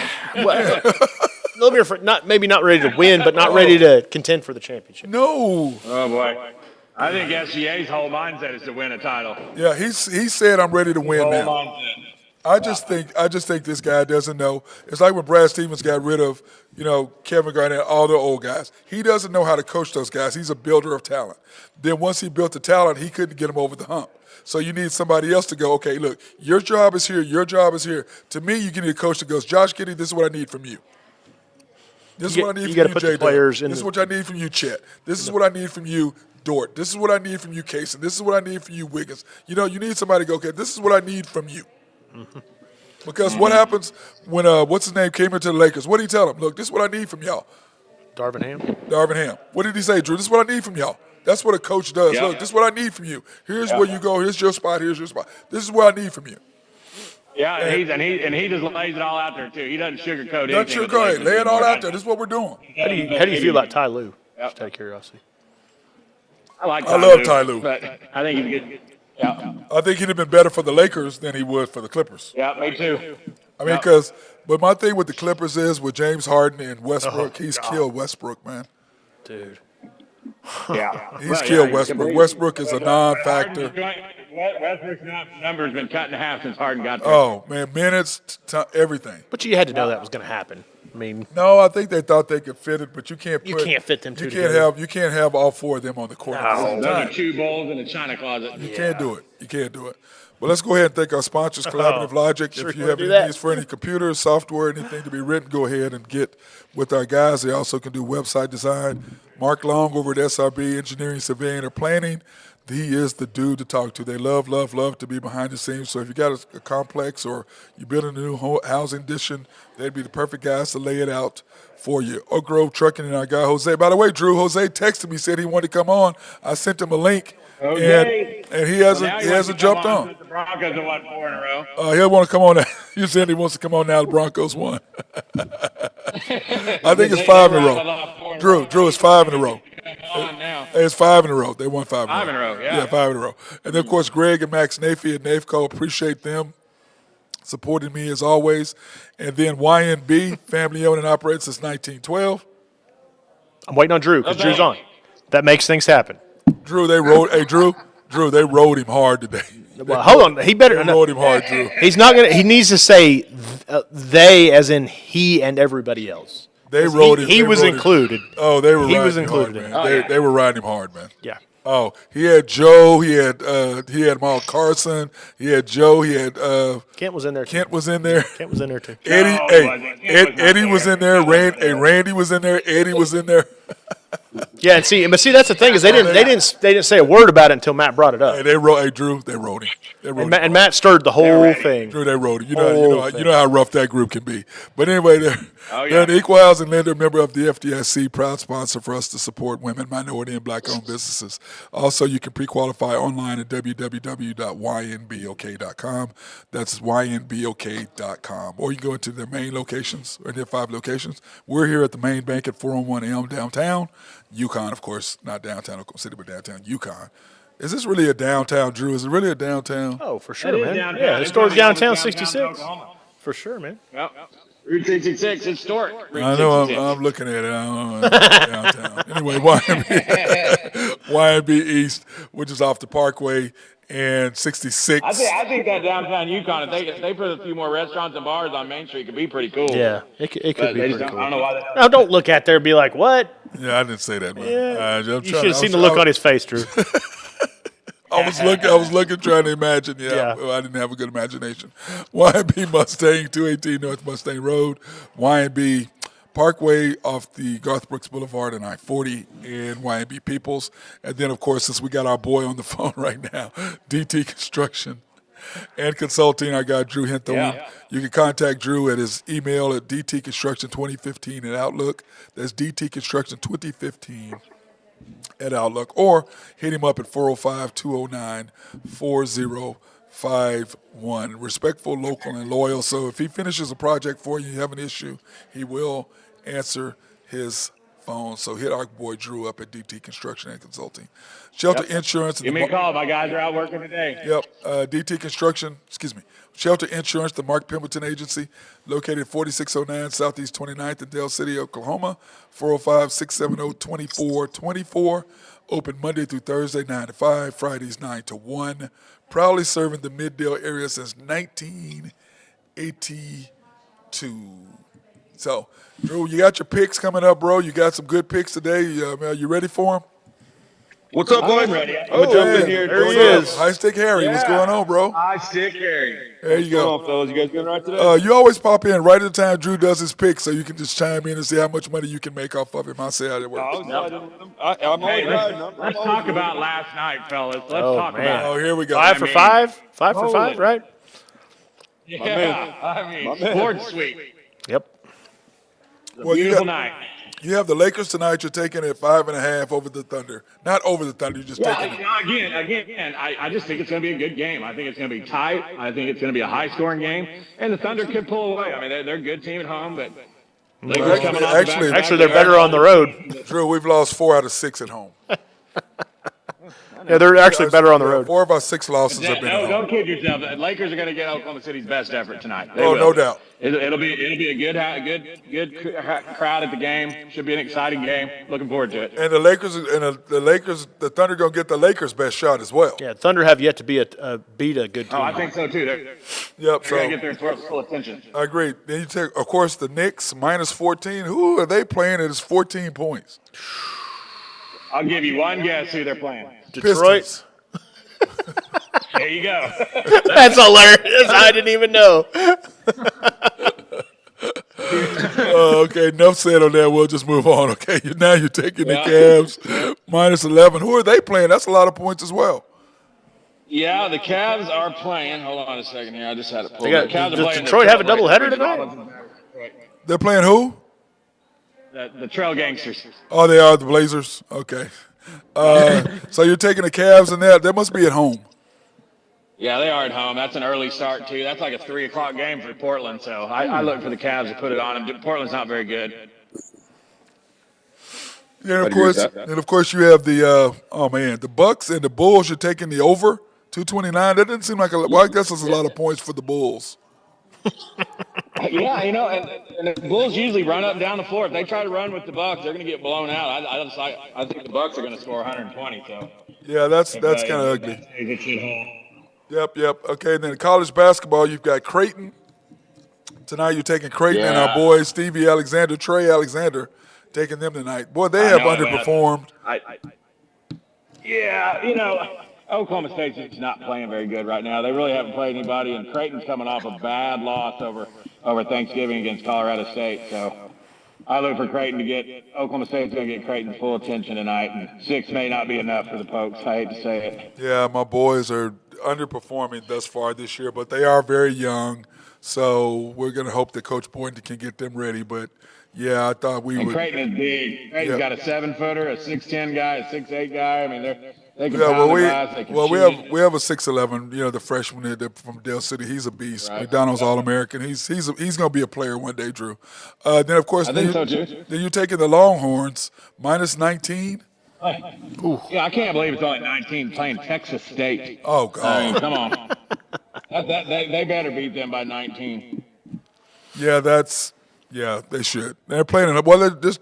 Well, maybe not ready to win, but not ready to contend for the championship. No. Oh boy, I think SGA's whole mindset is to win a title. Yeah, he said I'm ready to win now. Mindset. I just think this guy doesn't know. It's like when Brad Stevens got rid of, Kevin Garnett, all the old guys. He doesn't know how to coach those guys. He's a builder of talent. Then once he built the talent, he couldn't get them over the hump. So you need somebody else to go, okay, look, your job is here, your job is here. To me, you need a coach that goes, Josh Giddey, this is what I need from you. This is what I need from you, Jay. This is what I need from you, Chet. This is what I need from you, Dort. This is what I need from you, Casey. This is what I need from you, Wiggins. You need somebody to go, okay, this is what I need from you. Because what happens when what's his name came into the Lakers? What did he tell them? Look, this is what I need from y'all. Darvin Ham. What did he say, Drew? This is what I need from y'all. That's what a coach does. Yeah. Look, this is what I need from you. Here's where you go. Here's your spot. Here's your spot. This is what I need from you. Yeah, and he just lays it all out there too. He doesn't sugarcoat anything. Doesn't sugarcoat. Lay it all out there. This is what we're doing. How do you feel about Ty Lue? Just out of curiosity. I love Ty Lue. But I think he's good. Yeah. I think he'd have been better for the Lakers than he would for the Clippers. Yeah, me too. I mean, but my thing with the Clippers is with James Harden and Westbrook, he's killed Westbrook, man. Dude. Yeah. He's killed Westbrook. Westbrook is a non-factor. Westbrook's number's been cut in half since Harden got there. Oh, man, minutes, everything. But you had to know that was going to happen. I mean, no, I think they thought they could fit it, but you can't fit them two you together. You can't have all four of them on the court at the same Those time. are two bowls in a china closet. You can't do it. You can't do it. Well, let's go ahead and thank our sponsors, Collaborative Logic. Sure If you wanna have do any that. needs for any computers, software, anything to be written, go ahead and get with our guys. They also can do website design. Mark Long over at SRB Engineering, Surveying, or Planning. He is the dude to talk to. They love to be behind the scenes. So if you got a complex or you're building a new housing addition, they'd be the perfect guys to lay it out for you. Oak Grove Trucking and our guy Jose. By the way, Drew, Jose texted me, said he wanted to come on. I sent him a link, and he hasn't jumped on. The Broncos have won 4 in a row. He'll want to come on. You said he wants to come on now. The Broncos won. I think it's 5 in a row. Drew, it's 5 in a row. It's 5 in a row. They won 5 in a row. 5 in a row, yeah. Yeah, 5 in a row. And then, of course, Greg and Max Nafee at NAFCO, appreciate them supporting me as always. And then YNB, family owned and operated since 1912. I'm waiting on Drew because Drew's on. That makes things happen. Drew, they rode. Hey, Drew, they rode him hard today. Well, hold on. He better. They rode him hard, Drew. He's not gonna. He needs to say they, as in he and everybody else. They rode him. He was included. Oh, they were. He riding was him included. hard, man. They were riding him hard, man. Yeah. Oh, he had Joe. He had Mal Carson. He had Joe. He had Kent was in there. Kent was in there. Kent was in there too. Eddie was in there. Randy was in there. Eddie was in there. Yeah, and see, that's the thing is they didn't say a word about it until Matt brought it up. Hey, Drew, they rode him. And Matt stirred the whole thing. Drew, they rode him. You know how rough that group can be. But anyway, they're an equal housing lender, member of the FDIC, proud sponsor for us to support women, minority, and black-owned businesses. Also, you can pre-qualify online at www.ynbok.com. That's ynbok.com. Or you can go into their main locations, or their 5 locations. We're here at the main bank at 401 Elm downtown. Yukon, of course, not downtown Oklahoma City, but downtown Yukon. Is this really a downtown, Drew? Is it really a downtown? Oh, for sure, That is man. downtown. Yeah, It's historic probably almost downtown downtown 66. Oklahoma. For sure, man. Yep. Route 66, historic. Route I know 66. I'm looking at it. I don't know downtown. Anyway, YMB East, which is off the Parkway, and 66. I think that downtown Yukon, if they put a few more restaurants and bars on Main Street, could be pretty cool. Yeah, it could But be they pretty just don't, cool. I don't know why they don't. Now, don't look at there and be like, what? Yeah, I didn't say that, man. Yeah. I'm You trying- should have seen the look on his face, Drew. I was looking, trying to imagine. Yeah, Yeah. I didn't have a good imagination. YB Mustang, 218 North Mustang Road, YB Parkway off the Garth Brooks Boulevard and I-40, and YB Peoples. And then, of course, since we got our boy on the phone right now, DT Construction and Consulting, I got Drew Hinthorn. Yeah. You can contact Drew at his email at dtconstruction2015 at Outlook. That's dtconstruction2015 at Outlook, or hit him up at 405-209-4051. Respectful, local, and loyal. So if he finishes a project for you, you have an issue, he will answer his phone. So hit our boy Drew up at DT Construction and Consulting. Shelter Insurance. Give me a call. My guys are out working today. Yep. DT Construction, Shelter Insurance, the Mark Pimbleton Agency, located 4609 Southeast 29th in Dale City, Oklahoma, 405-670-2424. Open Monday through Thursday, 9 to 5, Fridays, 9 to 1. Proudly serving the Mid-Dale area since 1982. So, Drew, you got your picks coming up, bro. You got some good picks today. Are you ready for them? What's up, boys? I'm ready. I'm gonna jump in here. There he What's is. up? High Stick Harry, what's going on, bro? I stick Harry. There you What's going go. on, fellas? You guys doing all right today? You always pop in right at the time Drew does his pick, so you can just chime in and see how much money you can make off of him. I'll see how it works. I'm Hey, always riding. let's talk about last night, fellas. Let's talk man. about Oh, it. here we go. 5 for mean, 5? 5 for holy- 5, right? Yeah, I mean, sports sweep. Yep. Well, Beautiful night. You have the Lakers tonight. You're taking it 5.5 over the Thunder. Not over the Thunder. You're just taking it. Again, I just think it's going to be a good game. I think it's going to be tight. I think it's going to be a high-scoring game, and the Thunder could pull away. I mean, they're a good team at home, but Lakers coming off the back-to-back. Actually, they're better on the road. Drew, we've lost 4 out of 6 at home. Yeah, they're actually better on the road. 4 of our 6 losses have been No, at home. don't kid yourself. The Lakers are going to get Oklahoma City's best effort tonight. They Oh, will. no doubt. It'll be a good crowd at the game. Should be an exciting game. Looking forward to it. And the the Thunder gonna get the Lakers' best shot as well. Yeah, Thunder have yet to beat a good team. Oh, I think so too. They're Yep. going to get So their full attention. I agree. Then you take, of course, the Knicks minus 14. Who are they playing? It is 14 points. I'll give you one guess who they're playing. Detroit. Pistons. There you go. That's hilarious. I didn't even know. Okay, enough said on that. We'll just move on. Okay, now you're taking the Cavs minus 11. Who are they playing? That's a lot of points as well. Yeah, the Cavs are playing. Hold on a second here. I just had it pulled. They got- The Cavs are does playing Detroit the have a Trail doubleheader Blazers. tonight? They're playing who? The Trail Gangsters. Oh, they are the Blazers. Okay. So you're taking the Cavs in there. They must be at home. Yeah, they are at home. That's an early start, too. That's like a 3 o'clock game for Portland, so I look for the Cavs to put it on them. Portland's not very good. Yeah, I'd agree with that. and of course you have the Bucks and the Bulls. You're taking the over 229. That doesn't seem like well, I guess it's a lot of points for the Bulls. Yeah, and the Bulls usually run up and down the floor. If they try to run with the Bucks, they're going to get blown out. I think the Bucks are going to score 120, so. Yeah, that's kind of ugly. Yep. Okay, then college basketball, you've got Creighton. Tonight you're taking Creighton and our boy Stevie Alexander, Trey Alexander, taking them tonight. Boy, they have underperformed. Oklahoma State's just not playing very good right now. They really haven't played anybody, and Creighton's coming off a bad loss over Thanksgiving against Colorado State. So I look for Creighton to get – Oklahoma State's going to get Creighton's full attention tonight, and 6 may not be enough for the Pokes. I hate to say it. Yeah, my boys are underperforming thus far this year, but they are very young. So we're going to hope that Coach Boynton can get them ready. But, yeah, I thought we would – Creighton is big. Creighton's got a 7-footer, a 6'10" guy, a 6'8" guy. I mean, they can Yeah, pound the glass. They can shoot. we have a 6'11", the freshman from Dale City. He's a beast. Right. McDonald's All-American. He's going to be a player one day, Drew. Then of course, I think so too. Then you're taking the Longhorns minus 19. Yeah, I can't believe it's only 19 playing Texas State. Oh, I mean, God. come on. They better beat them by 19. Yeah, they should. They're playing it. Well, they're just,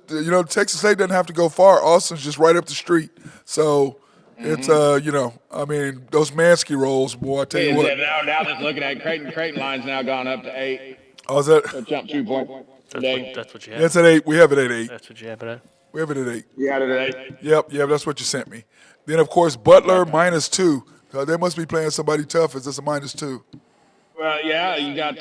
Texas State doesn't have to go far. Austin's just right up the street. So it's, I mean, those Mansky rolls, boy, I tell you what. Now just looking at Creighton line's now gone up to 8. Oh, is that? So jump 2 points today. That's what you have. Yeah, it's at 8. We have it at 8. That's what you have it at. We have it at 8. You got it at 8? Yep, that's what you sent me. Then, of course, Butler -2. They must be playing somebody tough. Is this a -2? Well, yeah, you got,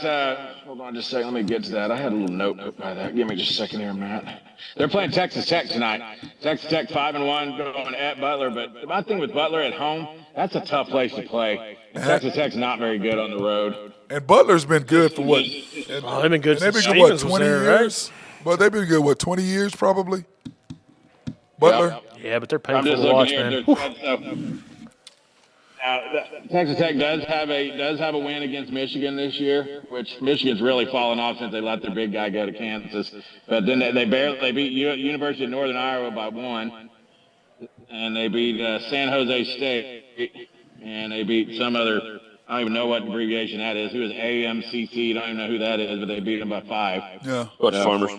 hold on just a second. Let me get to that. I had a little note by that. Give me just a second here, Matt. They're playing Texas Tech tonight. Texas Tech 5-1 going at Butler. But my thing with Butler at home, that's a tough place to play. And Texas Tech's not very good on the road. And Butler's been good for what? They've been good They've since been good, what, Stevens was 20 there, years? But they've been good, what, 20 years probably? Butler? Yep. right? Yeah, but they're I'm painful just to watch, looking here. man. Texas Tech does have a win against Michigan this year, which Michigan's really fallen off since they let their big guy go to Kansas. But then they beat University of Northern Iowa by 1, and they beat San Jose State, and they beat some other. I don't even know what abbreviation that is. Who is AMCC? Don't even know who that is, but they beat them by 5. Yeah. Bunch of farmers.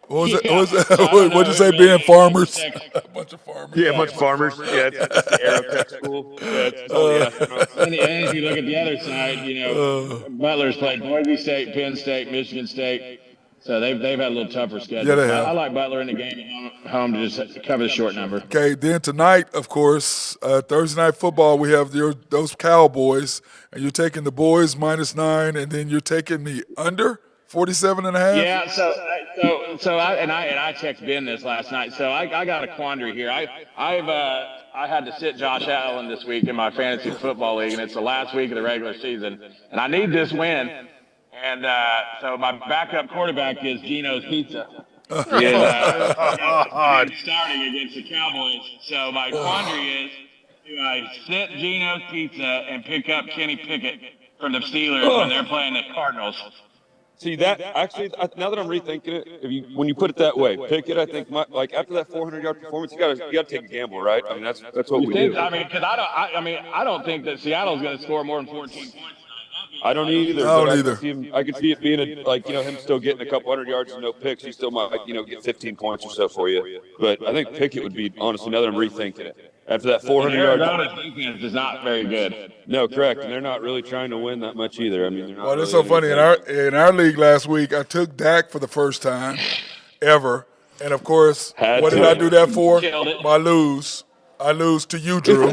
What was it? Yeah. What was So I don't what'd you know. say, It being really- farmers? Texas A bunch of farmers. Yeah, a bunch of farmers. Yeah, it's the Aerotech school. Yeah, it's all the astronauts. And if you look at the other side, Butler's played Boise State, Penn State, Michigan State. So they've had a little tougher schedule. Yeah, they have. I like Butler in the game at home to just cover the short number. Okay, then tonight, of course, Thursday Night Football, we have those Cowboys, and you're taking the boys -9, and then you're taking the under 47.5? Yeah, so I texted Ben this last night. So I got a quandary here. I had to sit Josh Allen this week in my fantasy football league, and it's the last week of the regular season, and I need this win. And so my backup quarterback is Geno's Pizza. Starting against the Cowboys. So my quandary is, do I sit Geno's Pizza and pick up Kenny Pickett from the Steelers when they're playing the Cardinals? See that actually? Now that I'm rethinking it, when you put it that way, Pickett, I think, like after that 400-yard performance, you got to take a gamble, right? I mean, that's what we do. I mean, because I don't think that Seattle's going to score more than 14 points. I don't either. I don't but either. I could see it being him still getting a couple hundred yards and no picks. He still might, get 15 points or so for you. But I think Pickett would be, honestly, now that I'm rethinking it. After that 400 yards. Arizona's defense is not very good. No, correct. And they're not really trying to win that much either. I mean, they're not Well, that's really so funny. In our league last week, I took Dak for the first time ever. And, of course, what did I do that for? Killed it. I lose to you, Drew.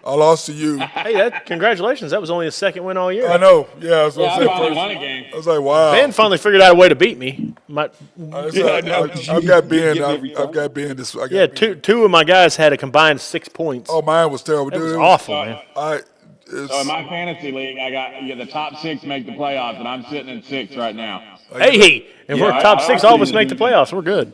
I lost to you. Hey, congratulations. That was only his second win all year. I know. Yeah, I was going I to say finally first. won a game. I was like, wow. Ben finally figured out a way to beat me. I've got Ben. I've got Ben. Yeah, two of my guys had a combined 6 points. Oh, mine was terrible. It Dude, was awful, man. So in my fantasy league, I got the top 6 make the playoffs, and I'm sitting in 6th right now. Hey, and we're Yeah, top I 6. see. All of us make the playoffs. We're good.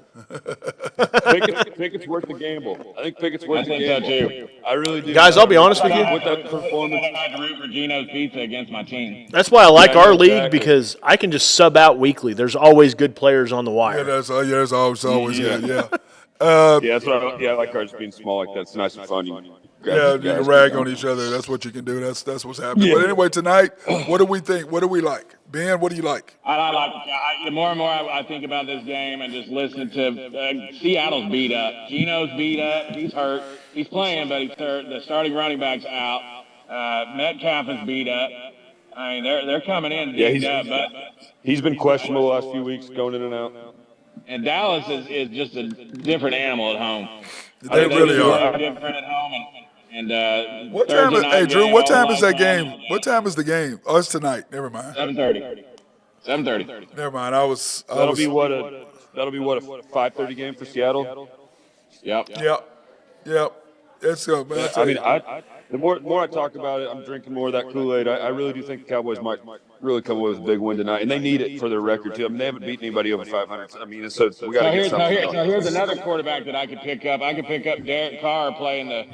Pickett's worth the gamble. I think Pickett's worth I the think so gamble. too. I really do. Guys, I'll be honest with you. With that performance. I had to root for Geno's Pizza against my team. That's why I like Yeah, our exactly. league, because I can just sub out weekly. There's always good players on the Yeah, wire. there's always good. Yeah. Yeah, that's what I like ours being small like that. It's nice and fun. Yeah, you can rag on each other. That's what you can do. That's what's happening. But anyway, tonight, what do we think? What do we like? Ben, what do you like? The more and more I think about this game and just listen to Seattle's beat up. Geno's beat up. He's hurt. He's playing, but he's hurt. The starting running back's out. Metcalf is beat up. I mean, they're coming in beat up. But He's been questionable the last few weeks, going in and out. and Dallas is just a different animal at home. They really are. They're different at home. And What time is? Thursday Hey, night Drew. game, What time all is that night game? long. What time is the game? Oh, it's tonight. Never mind. 7:30. 7:30. Never mind. I was. That'll be what a 5:30 game for Seattle. Yep. Yep. It's good, man. I mean, the more I talk about it, I'm drinking more of that Kool-Aid. I really do think the Cowboys might really come away with a big win tonight, and they need it for their record too. I mean, they haven't beaten anybody over 500. I mean, so we got to get something. So here's another quarterback that I could pick up. I could pick up Derek Carr playing the.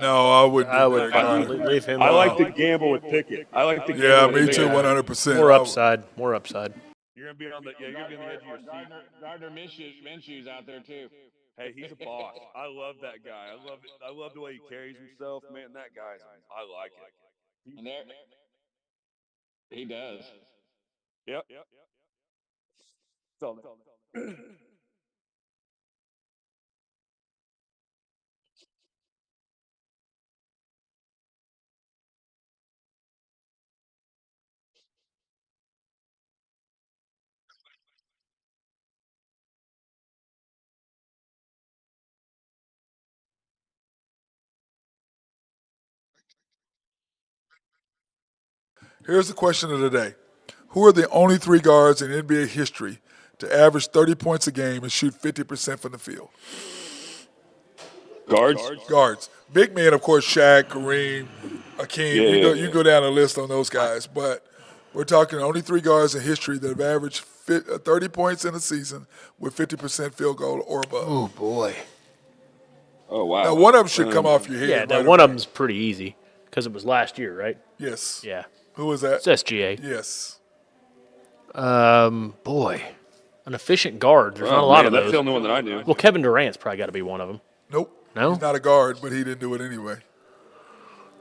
No, I wouldn't. I would leave him. I alone. like the gamble with Pickett. I like the gamble. Yeah, with me too. Pickett. 100%. More upside. More upside. You're gonna be on the edge of your seat. Gardner Minshew's out there too. Hey, he's a boss. I love that guy. I love the way he carries himself, man. That guy's. I like it. And there, he does. Yep. So, Here's the question of the day. Who are the only 3 guards in NBA history to average 30 points a game and shoot 50% from the field? guards. Guards. Big men, of course, Shaq, Kareem, Akeem. Yeah. You go down the list on those guys. But we're talking only 3 guards in history that have averaged 30 points in a season with 50% field goal or above. Oh, boy. Oh wow. Now, one of them should come off your head. Yeah, right that one of away. them's pretty easy because it was last year, right? Yes. Yeah. Who was that? It's SGA. Yes. Boy. An efficient guard. There's not a Oh, lot man, of that's those. the only one that I knew. Well, Kevin Durant's probably got to be one of them. Nope. No? He's not a guard, but he didn't do it anyway.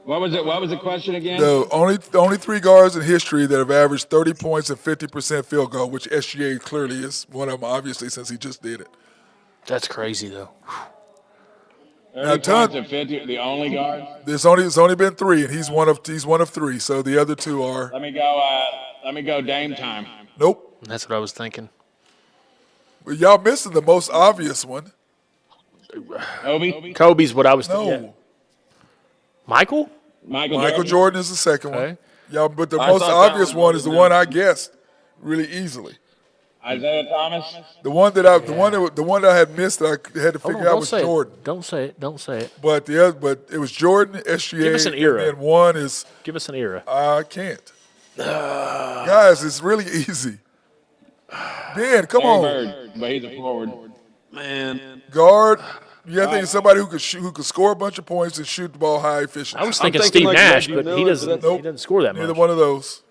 What was it? What was the question again? The only 3 guards in history that have averaged 30 points and 50% field goal, which SGA clearly is one of them, obviously, since he just did it. That's crazy, though. 30 Ton- points and 50. The only guard. It's only been 3, and he's one of 3. So the other 2 are Let me go. Let me go. Dame time. nope. That's what I was thinking. Well, y'all missing the most obvious one. Kobe. Kobe's what I was No, thinking. Yeah. Michael? Michael Jordan is the second one. Okay. Y'all, but the I most thought that obvious one one is the one I guessed really easily. Isaiah Thomas. The one that I had missed that I had to Hold on, figure out don't was say Jordan. it. Don't say it. Don't say it. But it was Jordan, SGA, Give us an era. and one is Give us an era. I can't. Guys, it's really easy. Ben, come Larry on, Bird, but he's a forward. Man. guard. You got to think of somebody who could score a bunch of points and shoot the ball high efficiently. I was thinking thinking Steve like Nash, Reggie but he Miller, doesn't. but He doesn't score that Neither much. one of those.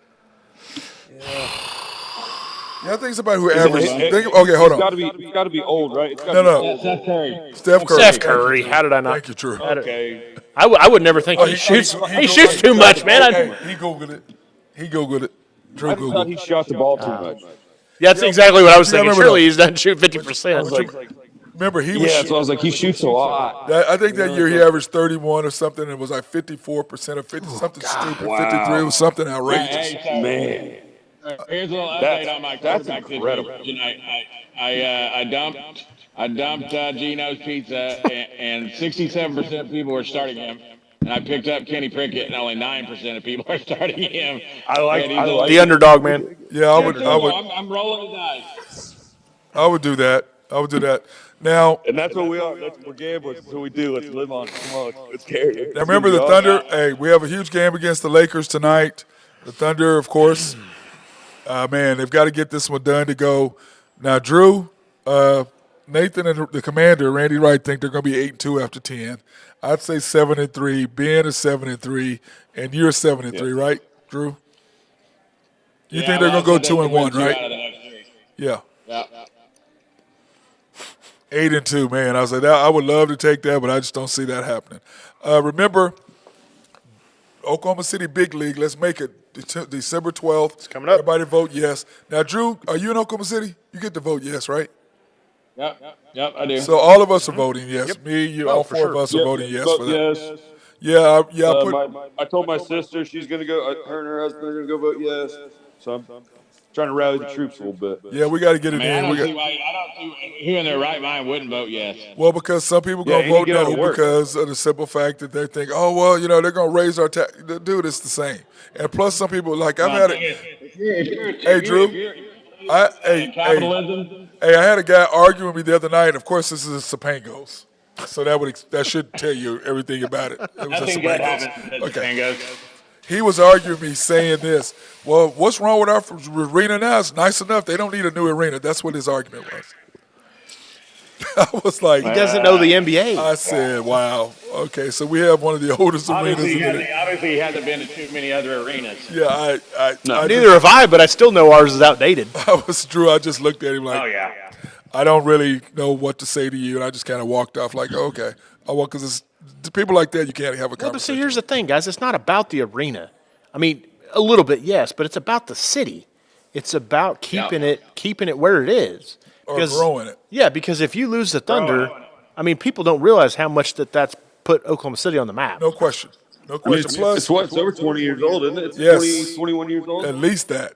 Yeah, think somebody who It- averaged. it- Okay, hold It's on. got to be old, right? It's No, gotta no. be Steph Curry. Steph Curry. Steph Curry. How did I not? Thank you, Drew. old. Okay. I would never think he shoots. He shoots too much, man. Okay, he googled it. Drew I just thought he googled. shot the ball too much. That's exactly what I was Yeah, I thinking. remember Surely that. he doesn't shoot 50%. I was like, Remember, he was. yeah, so I was like, he shoots a lot. I think that year he averaged 31 or something, and it was like 54% or 50 something stupid. Wow. 53 was something outrageous. Hey, so Man. here's a little That's- update on my that's quarterback incredible. situation. I dumped Gino's Pizza, and 67% of people were starting him. And I picked up Kenny Pickett, and only 9% of people are starting him. I like The underdog, man. Yeah, I would I'm rolling the dice. do that. I would do that. Now, And that's what we are. We're gamblers. That's what we do. Let's live on. Come on. Let's carry it. now remember the Thunder. Hey, we have a huge game against the Lakers tonight. The Thunder, of course. Man, they've got to get this one done to go. Now, Drew, Nathan, and the commander, Randy Wright, think they're going to be 8-2 after 10. I'd say 7-3. Ben is 7-3, and you're 7-3, right, Drew? You think they're going to go 2-1, right? Yeah. Yeah. 8-2, man. I was like, I would love to take that, but I just don't see that happening. Remember, Oklahoma City Big League. Let's make it December 12th. It's coming up. Everybody vote yes. Now, Drew, are you in Oklahoma City? You get to vote yes, right? Yep, I do. So all of us are voting yes. Me, you, all for four of sure. us are voting yes for that. Yes. Yeah, I put. I told my sister she's going to go. Her and her husband are going to go vote yes. So I'm trying to rally the troops a little bit. Yeah, we got to get it I in. We don't see got, why. I don't see who in their right mind wouldn't vote yes. well, because some people Yeah, gonna you need vote to get out no of work. because of the simple fact that they think, oh well, they're gonna raise our tax. Dude, it's the same. And plus, some people like I've had it. Hey, Drew. Hey, Capitalism. I had a guy arguing with me the other night. And of course, this is a Sapangos, so that should tell you everything about it. It was a Nothing good Sapangos. happens at Okay. Sapangos. He was arguing me saying this. Well, what's wrong with our arena now? It's nice enough. They don't need a new arena. That's what his argument was. I was like, He doesn't know the NBA. I said, wow. Okay, so we have one of the oldest arenas Obviously, in the obviously, he hasn't been to too many other arenas. Yeah, I Neither have I, but I still know ours is outdated. I was Drew. I just looked at him like, Oh yeah. I don't really know what to say to you, and I just kind of walked off like, oh, okay. Oh, well, because it's people like that you can't have a Well, but conversation. see, here's the thing, guys. It's not about the arena. I mean, a little bit, yes, but it's about the city. It's about keeping it where it is. Or growing it. Yeah, because if you lose the Thunder, I mean, people don't realize how much that's put Oklahoma City on the map. No question. No I mean, question. Plus, it's over 20 years old, isn't it? It's Yes. 20, 21 years old. at least that.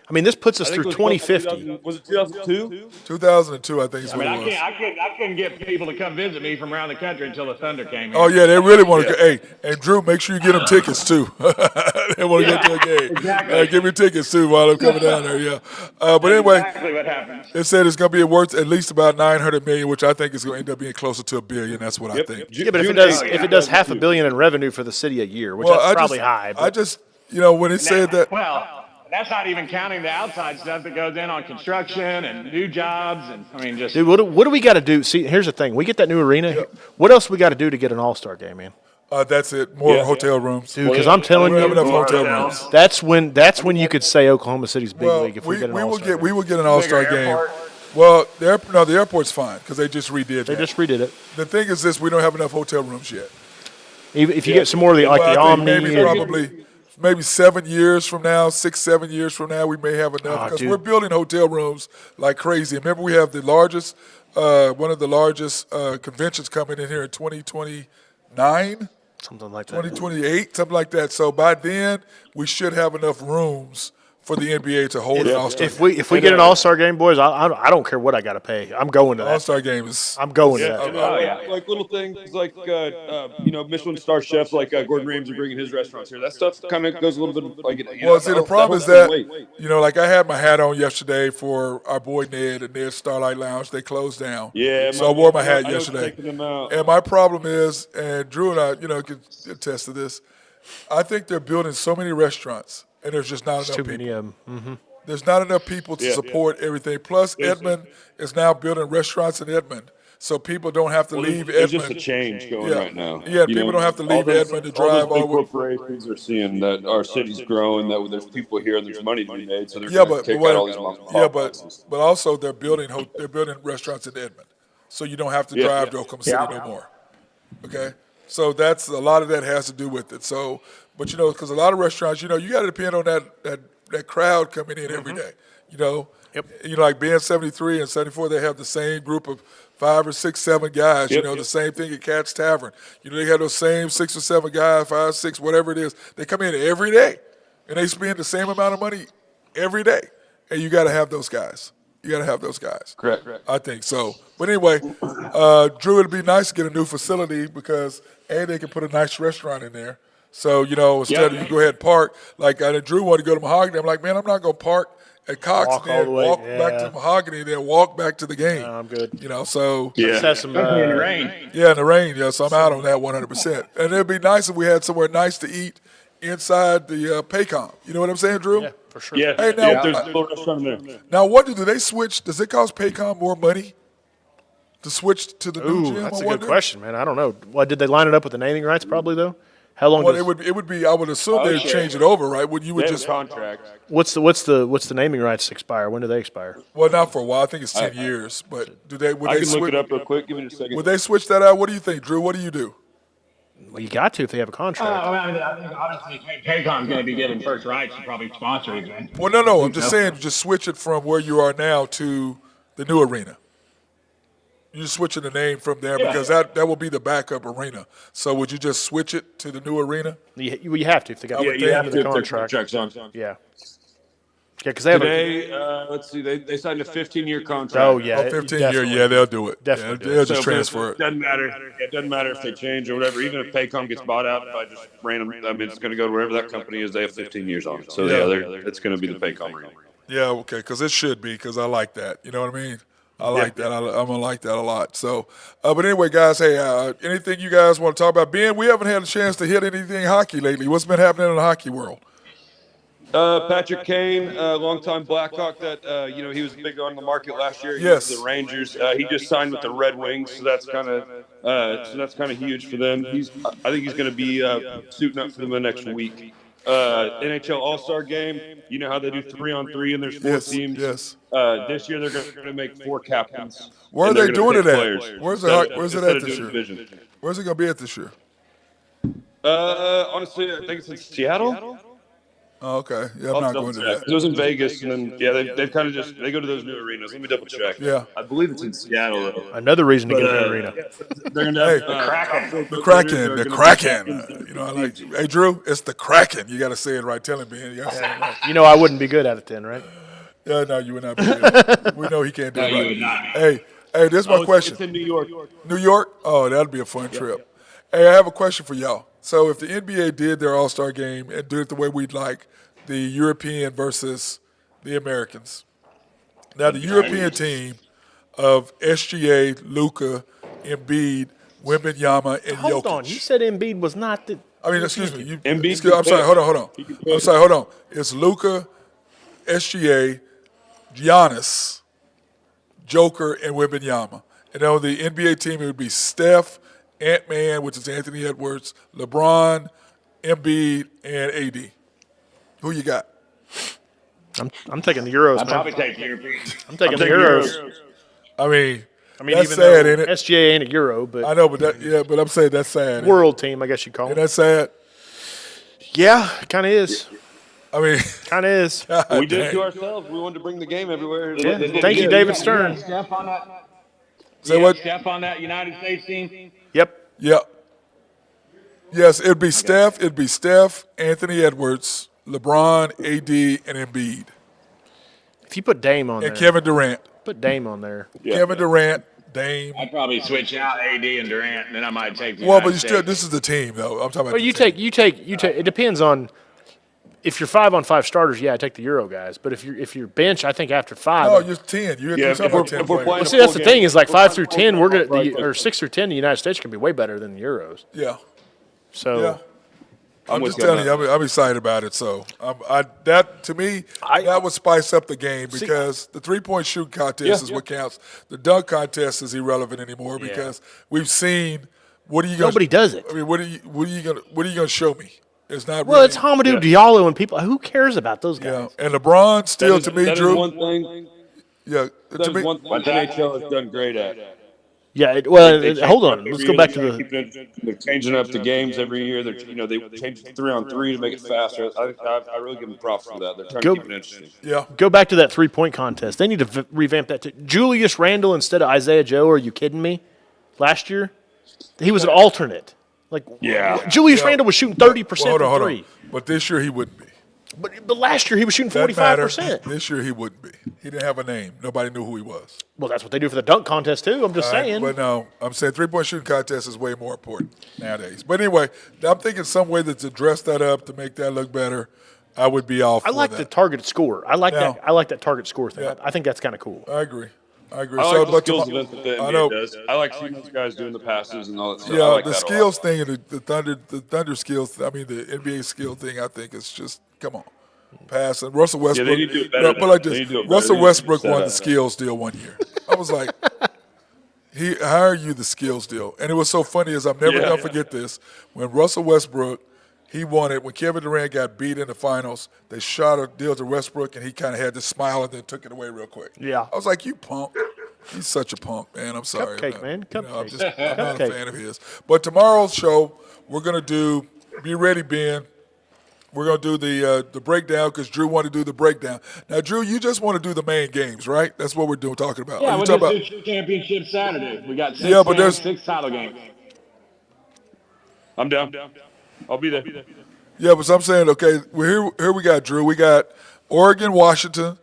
I mean, this puts us I think through it was 2050. Was it 2002? 2002, I think is I what mean, it was. I couldn't get people to come visit me from around the country until the Thunder came in. Oh yeah, they really want to go. Hey, and Drew, make sure you get them tickets too. They want to go to a game. Exactly. Give me tickets too while I'm coming down there. Yeah. But anyway, Exactly what happens. it said it's going to be worth at least about $900 million, which I think is going to end up being closer to $1 billion. That's what I think. Yeah, but if it does half $1 billion in revenue for the city a year, which that's probably high. But I just, when it said that. Well, that's not even counting the outside stuff that goes in on construction and new jobs, and I mean, just dude, what do we got to do? See, here's the thing: we get that new arena. What else we got to do to get an All-Star game, man? That's it. More hotel rooms. Dude, because I'm telling We don't have enough you, hotel rooms. that's when you could say Oklahoma City's big league if we get an All-Star. we will get an All-Star game. airport. Well, the airport's fine because they just redid They that. just redid it. The thing is this: we don't have enough hotel rooms yet. Even if you get some more of the But I the think Omni. maybe 7 years from now, 7 years from now, we may have enough because dude. we're building hotel rooms like crazy. Remember, we have the largest, one of the largest conventions coming in here in 2029, Something like that. 2028, something like that. So by then, we should have enough rooms for the NBA to hold an All-Star. If we get an All-Star game, boys, I don't care what I got to pay. I'm going to that. All-Star game is. I'm going to And, that. like little things like Michelin star chefs like Gordon Ramsay bringing his restaurants here. That stuff kind of goes a little bit like Well, see, the problem is that, like I had my hat on yesterday for our boy Ned and Ned's Starlight Lounge. They closed down. Yeah, So I wore my hat I know yesterday. taking them out. And my problem is, and Drew and I, can attest to this, I think they're building so many restaurants, and there's just not enough Too people. many of them. There's not enough people to support everything. Plus, Edmond is now building restaurants in Edmond, so people don't have to leave There's Edmond. just a change going right now. Yeah, people don't have to leave Edmond to drive all all those the big corporations are seeing that our city's growing, that there's people here and there's money to be made, so they're Yeah, going but to kick out all these mom and pop places. but also they're building restaurants in Edmond, so you don't have to drive to Oklahoma City no more. Okay, so that's a lot of that has to do with it. So, but because a lot of restaurants, you got to depend on that crowd coming in every day. Yep. Like being 73 and 74, they have the same group of 5 or 6, 7 guys. The same thing at Cat's Tavern. They have those same 6 or 7 guys, 5, 6, whatever it is. They come in every day, and they spend the same amount of money every day. And you got to have those guys. You got to have those guys. Correct. I think so. But anyway, Drew, it'd be nice to get a new facility because they can put a nice restaurant in there. So instead of you go ahead and park, like Drew wanted to go to Mahogany. I'm like, man, I'm not going to park at Cox Walk and all then the way, walk back to Mahogany and then walk back to the game. I'm good. So Yeah. Let's have some, in the rain. yeah, in the rain. Yeah, so I'm out on that 100%. And it'd be nice if we had somewhere nice to eat inside the Paycom. You know what I'm saying, Drew? yeah, for sure. Yeah, Hey, now- there's a little restaurant in there. Now, what do they switch? Does it cost Paycom more money to switch to the new Ooh, gym? that's I a good wonder? question, man. I don't know. What did they line it up with the naming rights? Probably though. How long? Well, does, it would be. I would assume they'd change it over, right? Would you would They have just? a contract. what's the naming rights expire? When do they expire? Well, not for a while. I think it's 10 years. But do they? Would I they can switch? look it up real quick. Give me a second. Would they switch that out? What do you think, Drew? What do you do? Well, you got to if they have a contract. I think obviously Paycom's going to be given first rights to probably sponsor it. Then. Well, no. I'm just saying, just switch it from where you are now to the new arena. You're switching the name from there because that will be the backup arena. So would you just switch it to the new arena? You have to if they got would the think end of the contract. Contract's on. Yeah. Yeah, because they have Today, let's see, they signed a 15-year contract. Oh yeah, Oh, 15 year, definitely. yeah, they'll do it. Definitely do They'll it. just So, transfer it. Doesn't matter. It doesn't matter if they change or whatever. Even if Paycom gets bought out, if I just it's going to go to wherever that company is. They have 15 years on it. So it's going to be the Paycom arena. Yeah, okay, because it should be, because I like that. You know what I mean? I like that. I'm going to like that a lot. So, but anyway, guys, hey, anything you guys want to talk about? Ben, we haven't had a chance to hit anything hockey lately. What's been happening in the hockey world? Patrick Kane, longtime Blackhawk that, he was big on the market last year. He Yes. went to the Rangers. He just signed with the Red Wings, so that's kind of huge for them. I think he's going to be suiting up for them the next week. NHL All-Star Game. You know how they do 3-on-3 and there's 4 Yes, teams. yes. This year they're going to make 4 captains. Where are and they're they gonna doing pick it at? players Where's it instead at of this doing year? division. Where's it going to be at this year? Honestly, I think it's in Seattle. Oh, okay. Yeah, I'm I'll not double going to check. that. It was in Vegas, and then they've kind of just they go to those new arenas. Let me double check. Yeah. I believe it's in Seattle though. Another reason to get an arena. They're gonna Hey, have the Kraken, the Kraken. You know, I like. Hey, Drew, it's the Kraken. You got to say it right. Tell him, man. You got to say it right. You know I wouldn't be good at it then, right? Yeah, no, you would not be good. We know he can't do it you right. would not. Hey, this is my question. It's in New York. New York? Oh, that'd be a fun trip. Hey, I have a question for y'all. So if the NBA did their All-Star game and do it the way we'd like, the European versus the Americans. Now, the European team of SGA, Luka, Embiid, Wembanyama, and Hold Jokic. on. You said Embiid was not the. I mean, excuse me. Embiid I'm sorry. can Hold on. I'm sorry. Hold on. It's Luka, SGA, Giannis, Joker, and Wembanyama. And on the NBA team, it would be Steph, Ant-Man, which is Anthony Edwards, LeBron, Embiid, and AD. Who you got? I'm taking the Euros. I'd Man. probably take the European. I'm taking the Euros. I mean, that's even sad, though ain't it? SGA ain't a Euro, but I know, but but I'm saying that's sad. ain't it? world team, I guess you call Ain't it. that sad? Yeah, kind of is. I mean, Kind of is. We did it to ourselves. We wanted to bring the game everywhere. Yeah. Thank you, David Stern. Steph on that. say what? Steph on that United States team. Yep. Yeah. Yes, it'd be Steph. It'd be Steph, Anthony Edwards, LeBron, AD, and Embiid, If you put Dame on and there, Kevin Durant. put Dame on there. Kevin Durant, Dame. I'd probably switch out AD and Durant, and then I might take the Well, but United you still, States. this is the team, though. I'm talking about. Well, the you team. take. It depends on if you're 5-on-5 starters. Yeah, I take the Euro guys. But if you're bench, I think after 5. No, you're 10. You're Yeah, talking if we're- about 10 if we're players. playing- well, see, that's the full thing game. is like 5 through 10, we're gonna Right. or 6 through 10. The United States can be way better than the Euros. Yeah, So yeah. I'm with just you on telling you, I'm excited about it. So that to me, that would spice up the game because the 3-point shooting contest is what counts. The dunk contest is irrelevant anymore because we've seen. What are you going? nobody does it. I mean, what are you gonna show me? It's not. Well, really, it's Hamidou Diallo and people. Who cares about those guys? Yeah, and LeBron still That to is- me, that is Drew. one thing. Yeah, That to is me. one thing NHL has done great at. Yeah. They change Hold it on. up Let's every go year. back They're to the. They're changing up the games every year. They change it 3-on-3 to make it faster. I really give them props for that. They're trying Go- to keep it interesting. Yeah, Go back to that 3-point contest. They need to revamp that too. Julius Randle instead of Isaiah Joe. Are you kidding me? Last year, he was an alternate. Like Julius Randle was shooting 30% Well, from hold on. three. But this year he wouldn't be. But last year he was shooting Doesn't matter. 45%. This year he wouldn't be. He didn't have a name. Nobody knew who he was. Well, that's what they do for the dunk contest too. I'm just All right, saying. But no, I'm saying 3-point shooting contest is way more important nowadays. But anyway, I'm thinking some way to dress that up to make that look better. I would be all for I like that. the targeted score. I like Yeah. that. I like that target score thing. Yeah. I think that's kind of cool. I agree. I like the but skills tomorrow- event that the I know. NBA does. I like seeing those guys doing the passes and all that stuff. I Yeah, like the that a lot. skills thing and the Thunder skills. I mean, the NBA skill thing. I think is just come on, pass. And Russell Westbrook. they need to do it better No, put like than- this. they need to do it better Russell than Westbrook set won the up. skills deal one year. I was like, how are you the skills deal? And it was so funny is I'm never gonna forget this when Russell Westbrook. He won it when Kevin Durant got beat in the finals. They shot a deal to Westbrook, and he kind of had this smile and then took it away real quick. Yeah. I was like, "You punk! He's such a punk, man. I'm sorry, Cupcake, man. I'm Cupcake. I'm not a Cupcake. fan of his. But tomorrow's show, we're gonna do. Be ready, Ben. We're gonna do the breakdown because Drew wanted to do the breakdown. Now, Drew, you just want to do the main games, right? That's what we're doing, talking about. Yeah, Are you we'll talking just do championship Saturday. We got six, Yeah, but there's- 6 title games. I'm down. I'll be there. Yeah, but I'm saying, okay, we're here we got Drew. We got Oregon, Washington.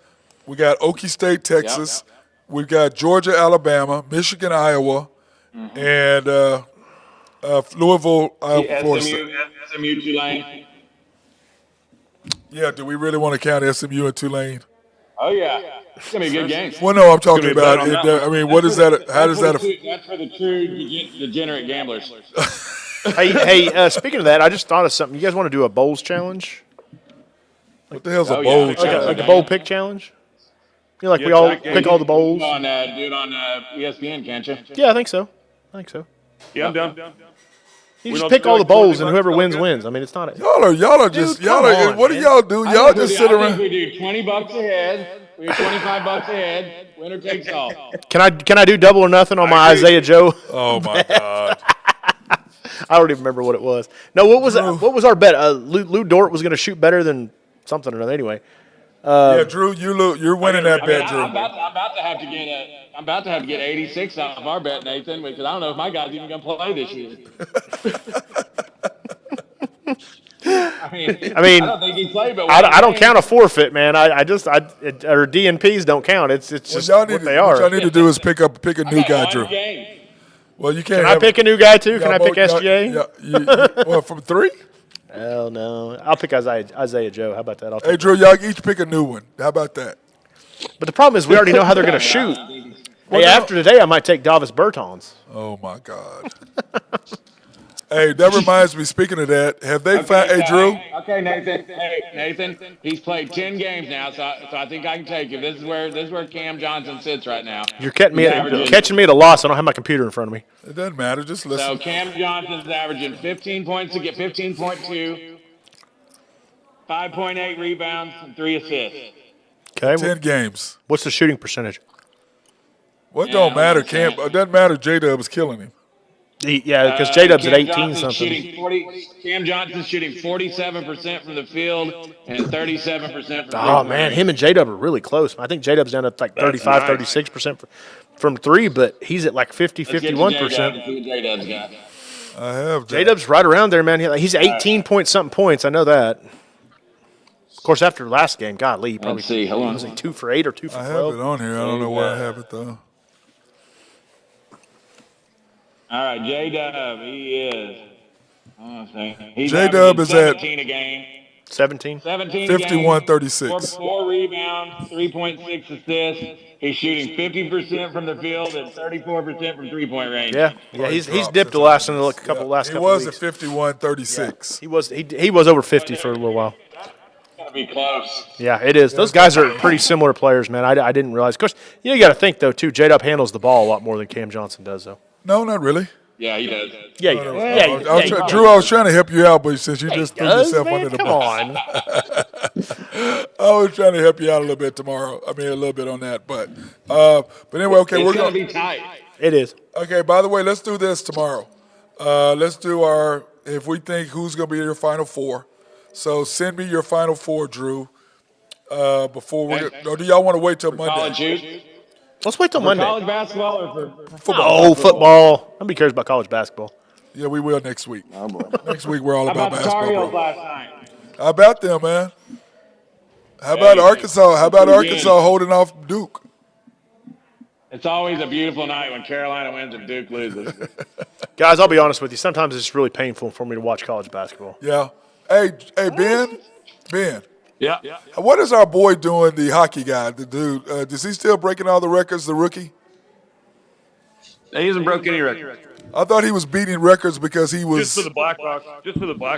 We got Okie State, Texas. We've got Georgia, Alabama, Michigan, Iowa, and Louisville, Florida State. SMU Tulane. Yeah, do we really want to count SMU and Tulane? Oh, yeah. It's going to be a good game. Well, no, I'm talking gonna be a bet about. on that I mean, what is that? How does that? That's for the true degenerate gamblers. hey, speaking of that, I just thought of something. You guys want to do a bowls challenge? What the hell's a Oh, bowl? yeah. challenge? Like a bowl pick challenge? You know, like we Yeah, all Jack, pick all the bowls. Do it on ESPN, can't you? Yeah, I think so. Oh, I think so. Yeah, I'm down. You We just don't pick do all the like 20 bowls, and whoever bucks, wins okay? wins. I mean, it's not a. Y'all are just, Dude, come on, what do man. y'all do? Y'all just sit I think around. we do $20 a head. We do $25 a head. Winner takes all. Can I do double or nothing on my agree. Isaiah Joe? Oh my God. I don't even remember what it was. No, what was Drew. what was our bet? Lou Dort was going to shoot better than something or another. Anyway, Yeah, Drew, you're winning that I mean, bet, Drew. I'm about to have to get I'm about to have to get 86 off of our bet, Nathan, because I don't know if my guy's even going to play this year. I mean, I mean, I don't think he played, but I don't count a forfeit, man. Or DNPs don't count. It's just Y'all need what to, they what y'all are. need to do is pick a new guy, one Drew. game. Well, you can't. Can I pick a new guy too? Can I pick SGA? Well, from 3. Hell no. I'll pick Isaiah Joe. How about that? Hey, Drew, y'all each pick a new one. How about that? But the problem is we already know how they're going to shoot. Hey, after today, I might take Davis Bertans. Oh my God. Hey, that reminds me. Speaking of that, have they found? Hey, Drew. Okay, Nathan. Hey, Nathan. He's played 10 games now, so I think I can take it. This is where Cam Johnson sits right now. You're catching me at a loss. I don't have my computer in front of me. It doesn't matter. Just So listen. Cam Johnson's averaging 15 points to get 15.2, 5.8 rebounds, and 3 assists. Okay. 10 games. What's the shooting percentage? What don't matter? Cam. It doesn't matter. J-Dub is killing him. Yeah, because J-Dub's at Cam 18 Johnson's something. Cam Johnson's shooting 47% from the field and 37% from Oh, man, him and J-Dub are really close. I think J-Dub's down at like 35, 36% from 3, but he's at like 50, 51%. J-Dub's got. I have. J-Dub's right around there, man. He's 18 point something points. I know that. Of course, after last game, golly, probably Let's see. Hold on. was he 2 for 8 or 2 for I 12? have it on here. I don't know where I have it though. All right, J-Dub, he is. He's J-Dub is at 17 a game. 17? 17 51, games, 36. 4 rebounds, 3.6 assists. He's shooting 50% from the field and 34% from three-point range. Yeah, he's dipped the last couple He was at weeks. 51, 36. He was over 50 for a little while. It's going to be close. Yeah, it is. Those guys are pretty similar players, man. I didn't realize. Of course, you got to think though too. J-Dub handles the ball a lot more than Cam Johnson does, though. No, not really. Yeah, he does. Yeah, Drew, I was trying to help you out, but since you just threw yourself man, under the come bus. on. I was trying to help you out a little bit tomorrow. I mean, a little bit on that, but anyway, okay, It's going to be tight. It is. Okay, by the way, let's do this tomorrow. Let's do if we think who's going to be your Final Four. So send me your Final Four, Drew, before or do y'all want to wait till Monday? College hoops. Let's wait till Monday. College basketball or for Football. Oh, football. Nobody cares about college basketball. Yeah, we will next week. Oh, boy. Next week we're all How about about the basketball. Tar Heels Bro. last night? How about them, man? How about Arkansas? How about Arkansas holding off Duke? It's always a beautiful night when Carolina wins and Duke loses. Guys, I'll be honest with you. Sometimes it's really painful for me to watch college basketball. Yeah. Hey, Ben. Yeah. What is our boy doing? The hockey guy, the dude. Is he still breaking all the records? The rookie. He hasn't broke any record. I thought he was beating records because he was Just for the Blackhawks.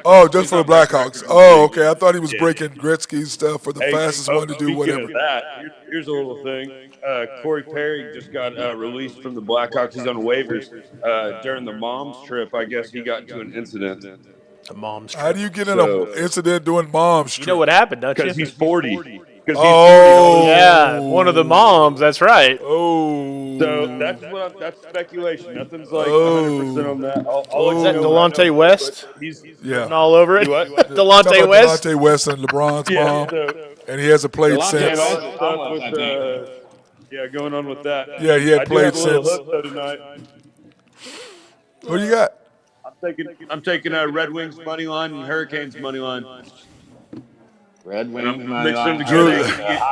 Oh, just for the Blackhawks. Oh, okay. I thought he was breaking Gretzky's stuff for the fastest one to do speaking whatever. of that, here's a little thing. Corey Perry just got released from the Blackhawks. He's on waivers. During the mom's trip, I guess he got into an incident. The mom's How do you get in an incident doing mom's You know what happened, don't you? Because he's 40. Oh, Yeah, one of the moms. That's right. Oh, So that's speculation. Nothing's like 100% on that. I'll let Is you that know Delonte when I know, West? but He's yeah. Written all over it. What? Delonte Talking about West. Delonte West and LeBron's mom, and he hasn't played Delonte since. West. stuff with going on with that. Yeah, he had I do played have a little since. hook though tonight. Who do you got? I'm taking Red Wings money line and Hurricanes money line. Red Wings. Mix them Drew. together.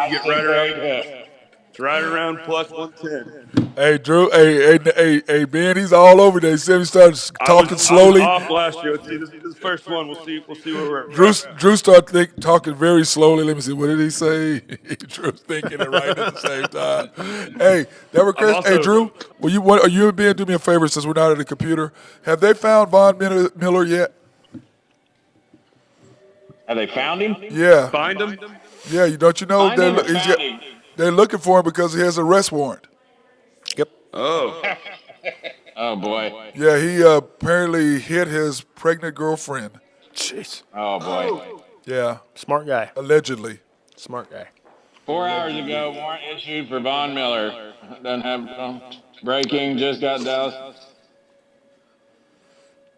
You get right around. It's right around plus 110. Hey, Drew. Hey, Ben. He's all over there. He said he started talking slowly. I was off last year. Let's see this first one. We'll see where we're at. Drew started talking very slowly. Let me see. What did he say? Drew's thinking it right at the same time. Hey, that was Chris. Hey, Drew. Are you and Ben do me a favor since we're not at the computer? Have they found Von Miller yet? Have they found him? Yeah. Find him. Yeah. Don't you know Find him or found him? they're looking for him because he has an arrest warrant. Yep. Oh. Oh boy. Yeah, he apparently hit his pregnant girlfriend. Jeez. Oh boy. Yeah, Smart guy. allegedly. Smart guy. 4 hours ago, warrant issued for Von Miller. Doesn't have breaking. Just got doused.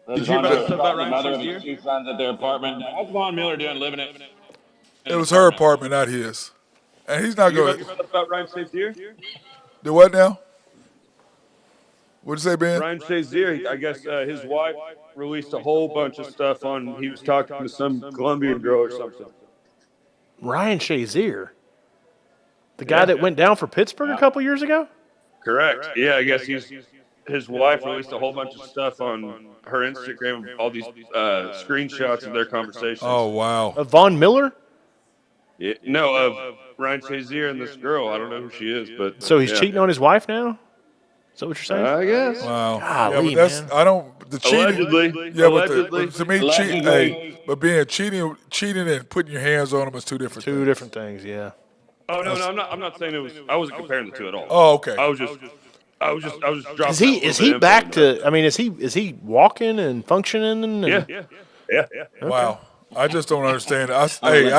Did you hear about the stuff about Ryan mother of Shazier? his 2 sons at their apartment. What's Von Miller doing living in? It was her apartment, not his. And he's not You hear going about the stuff about Ryan Shazier? do what now? What'd you say, Ben? Ryan Shazier, I guess his wife released a whole bunch of stuff on. He was talking to some Colombian girl or something. Ryan Shazier. The guy that went down for Pittsburgh a couple years ago? Correct. Yeah, I guess his wife released a whole bunch of stuff on her Instagram, all these screenshots of their conversations. Oh, wow. Of Von Miller? Yeah, no, of Ryan Shazier and this girl. I don't know who she is, but So he's cheating on his wife now? Is that what you're saying? I guess. Wow. Golly, yeah, but that's man. I don't the cheating. Allegedly. Yeah, Allegedly. but to me, but being cheating and putting your hands on them is two different Two things. different things, yeah. Oh no, I'm not saying it was. I wasn't comparing the two at all. Oh, okay. I was just dropping. Is he back to? I mean, is he walking and functioning? And, Yeah. Wow. I just don't understand. I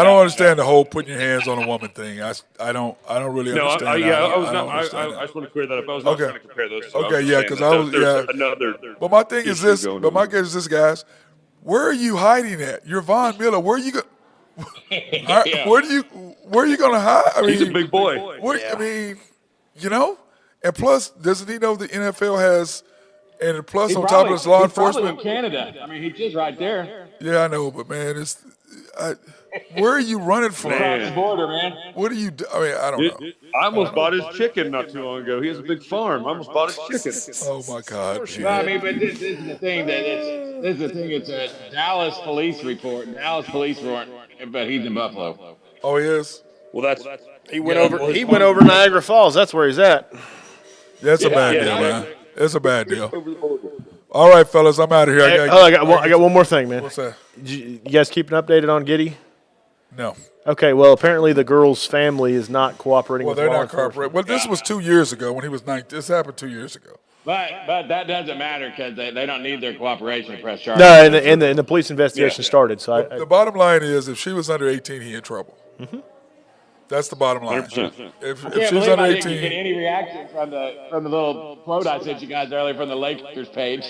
don't understand the whole putting your hands on a woman thing. I don't really No, understand. I just want to clear that up. I was not trying to compare those two. Okay, yeah, because I was another. But my thing is this. going But on. my thing is this, guys. Where are you hiding at? You're Von Miller. Where are you going? Where are you going to hide? I mean, He's a big boy. I mean, and plus, doesn't he know the NFL has? And plus, on top of this, law enforcement. Canada. I mean, he's just right there. Yeah, I know, but man, where are you running from? Across the border, man. What do you do? I mean, I don't know. I almost bought his chicken not too long ago. He has a big farm. I almost bought his chicken. Oh my God! No, I mean, but this is the thing It's a Dallas police report. But he's in Buffalo. Oh, he is. Well, He went over Niagara Falls. That's where he's at. That's a bad deal, man. It's a bad deal. All right, fellas, I'm out of here. I got one more thing, man. What's that? You guys keeping updated on Giddy? No. Okay, well, apparently the girl's family is not cooperating Well, with they're law not enforcement. cooperating. Well, this was 2 years ago when he was 19. This happened 2 years ago. But that doesn't matter because they don't need their cooperation to press charges. No, and the police investigation started. So The bottom line is, if she was under 18, he in trouble. Mm-hmm. That's the bottom line. 100%. If Can't she's believe under I didn't get 18, any reaction from the little quote I sent you guys earlier from the Lakers page.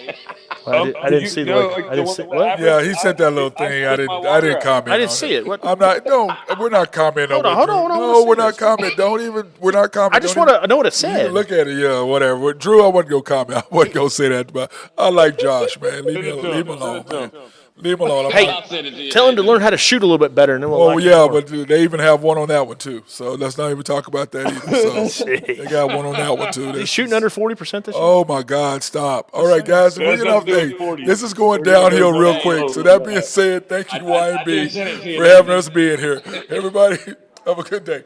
I didn't see the. I didn't see what? yeah, he sent that little thing. I didn't comment. I didn't on see it. What? I'm not. No, we're not commenting on it. Hold on. No, we're not commenting. Don't even. We're not commenting. I just want to know what it You said. look at it, yeah, whatever. Drew, I wasn't gonna comment. I wasn't gonna say that, but I like Josh, man. Leave him alone, man. Leave him alone. Hey, I'll send it to you. Tell him to learn how to shoot a little bit better, and then we'll. Oh like it yeah, more. but they even have one on that one too. So let's not even talk about that either. So they got one on that one too. He's shooting under 40% this year. Oh my God! Stop. All right, guys. We're getting off doing day. 40. This is going downhill real quick. So that being said, thank you, I did send it to YNB, you. for having us being here. Everybody, have a good day.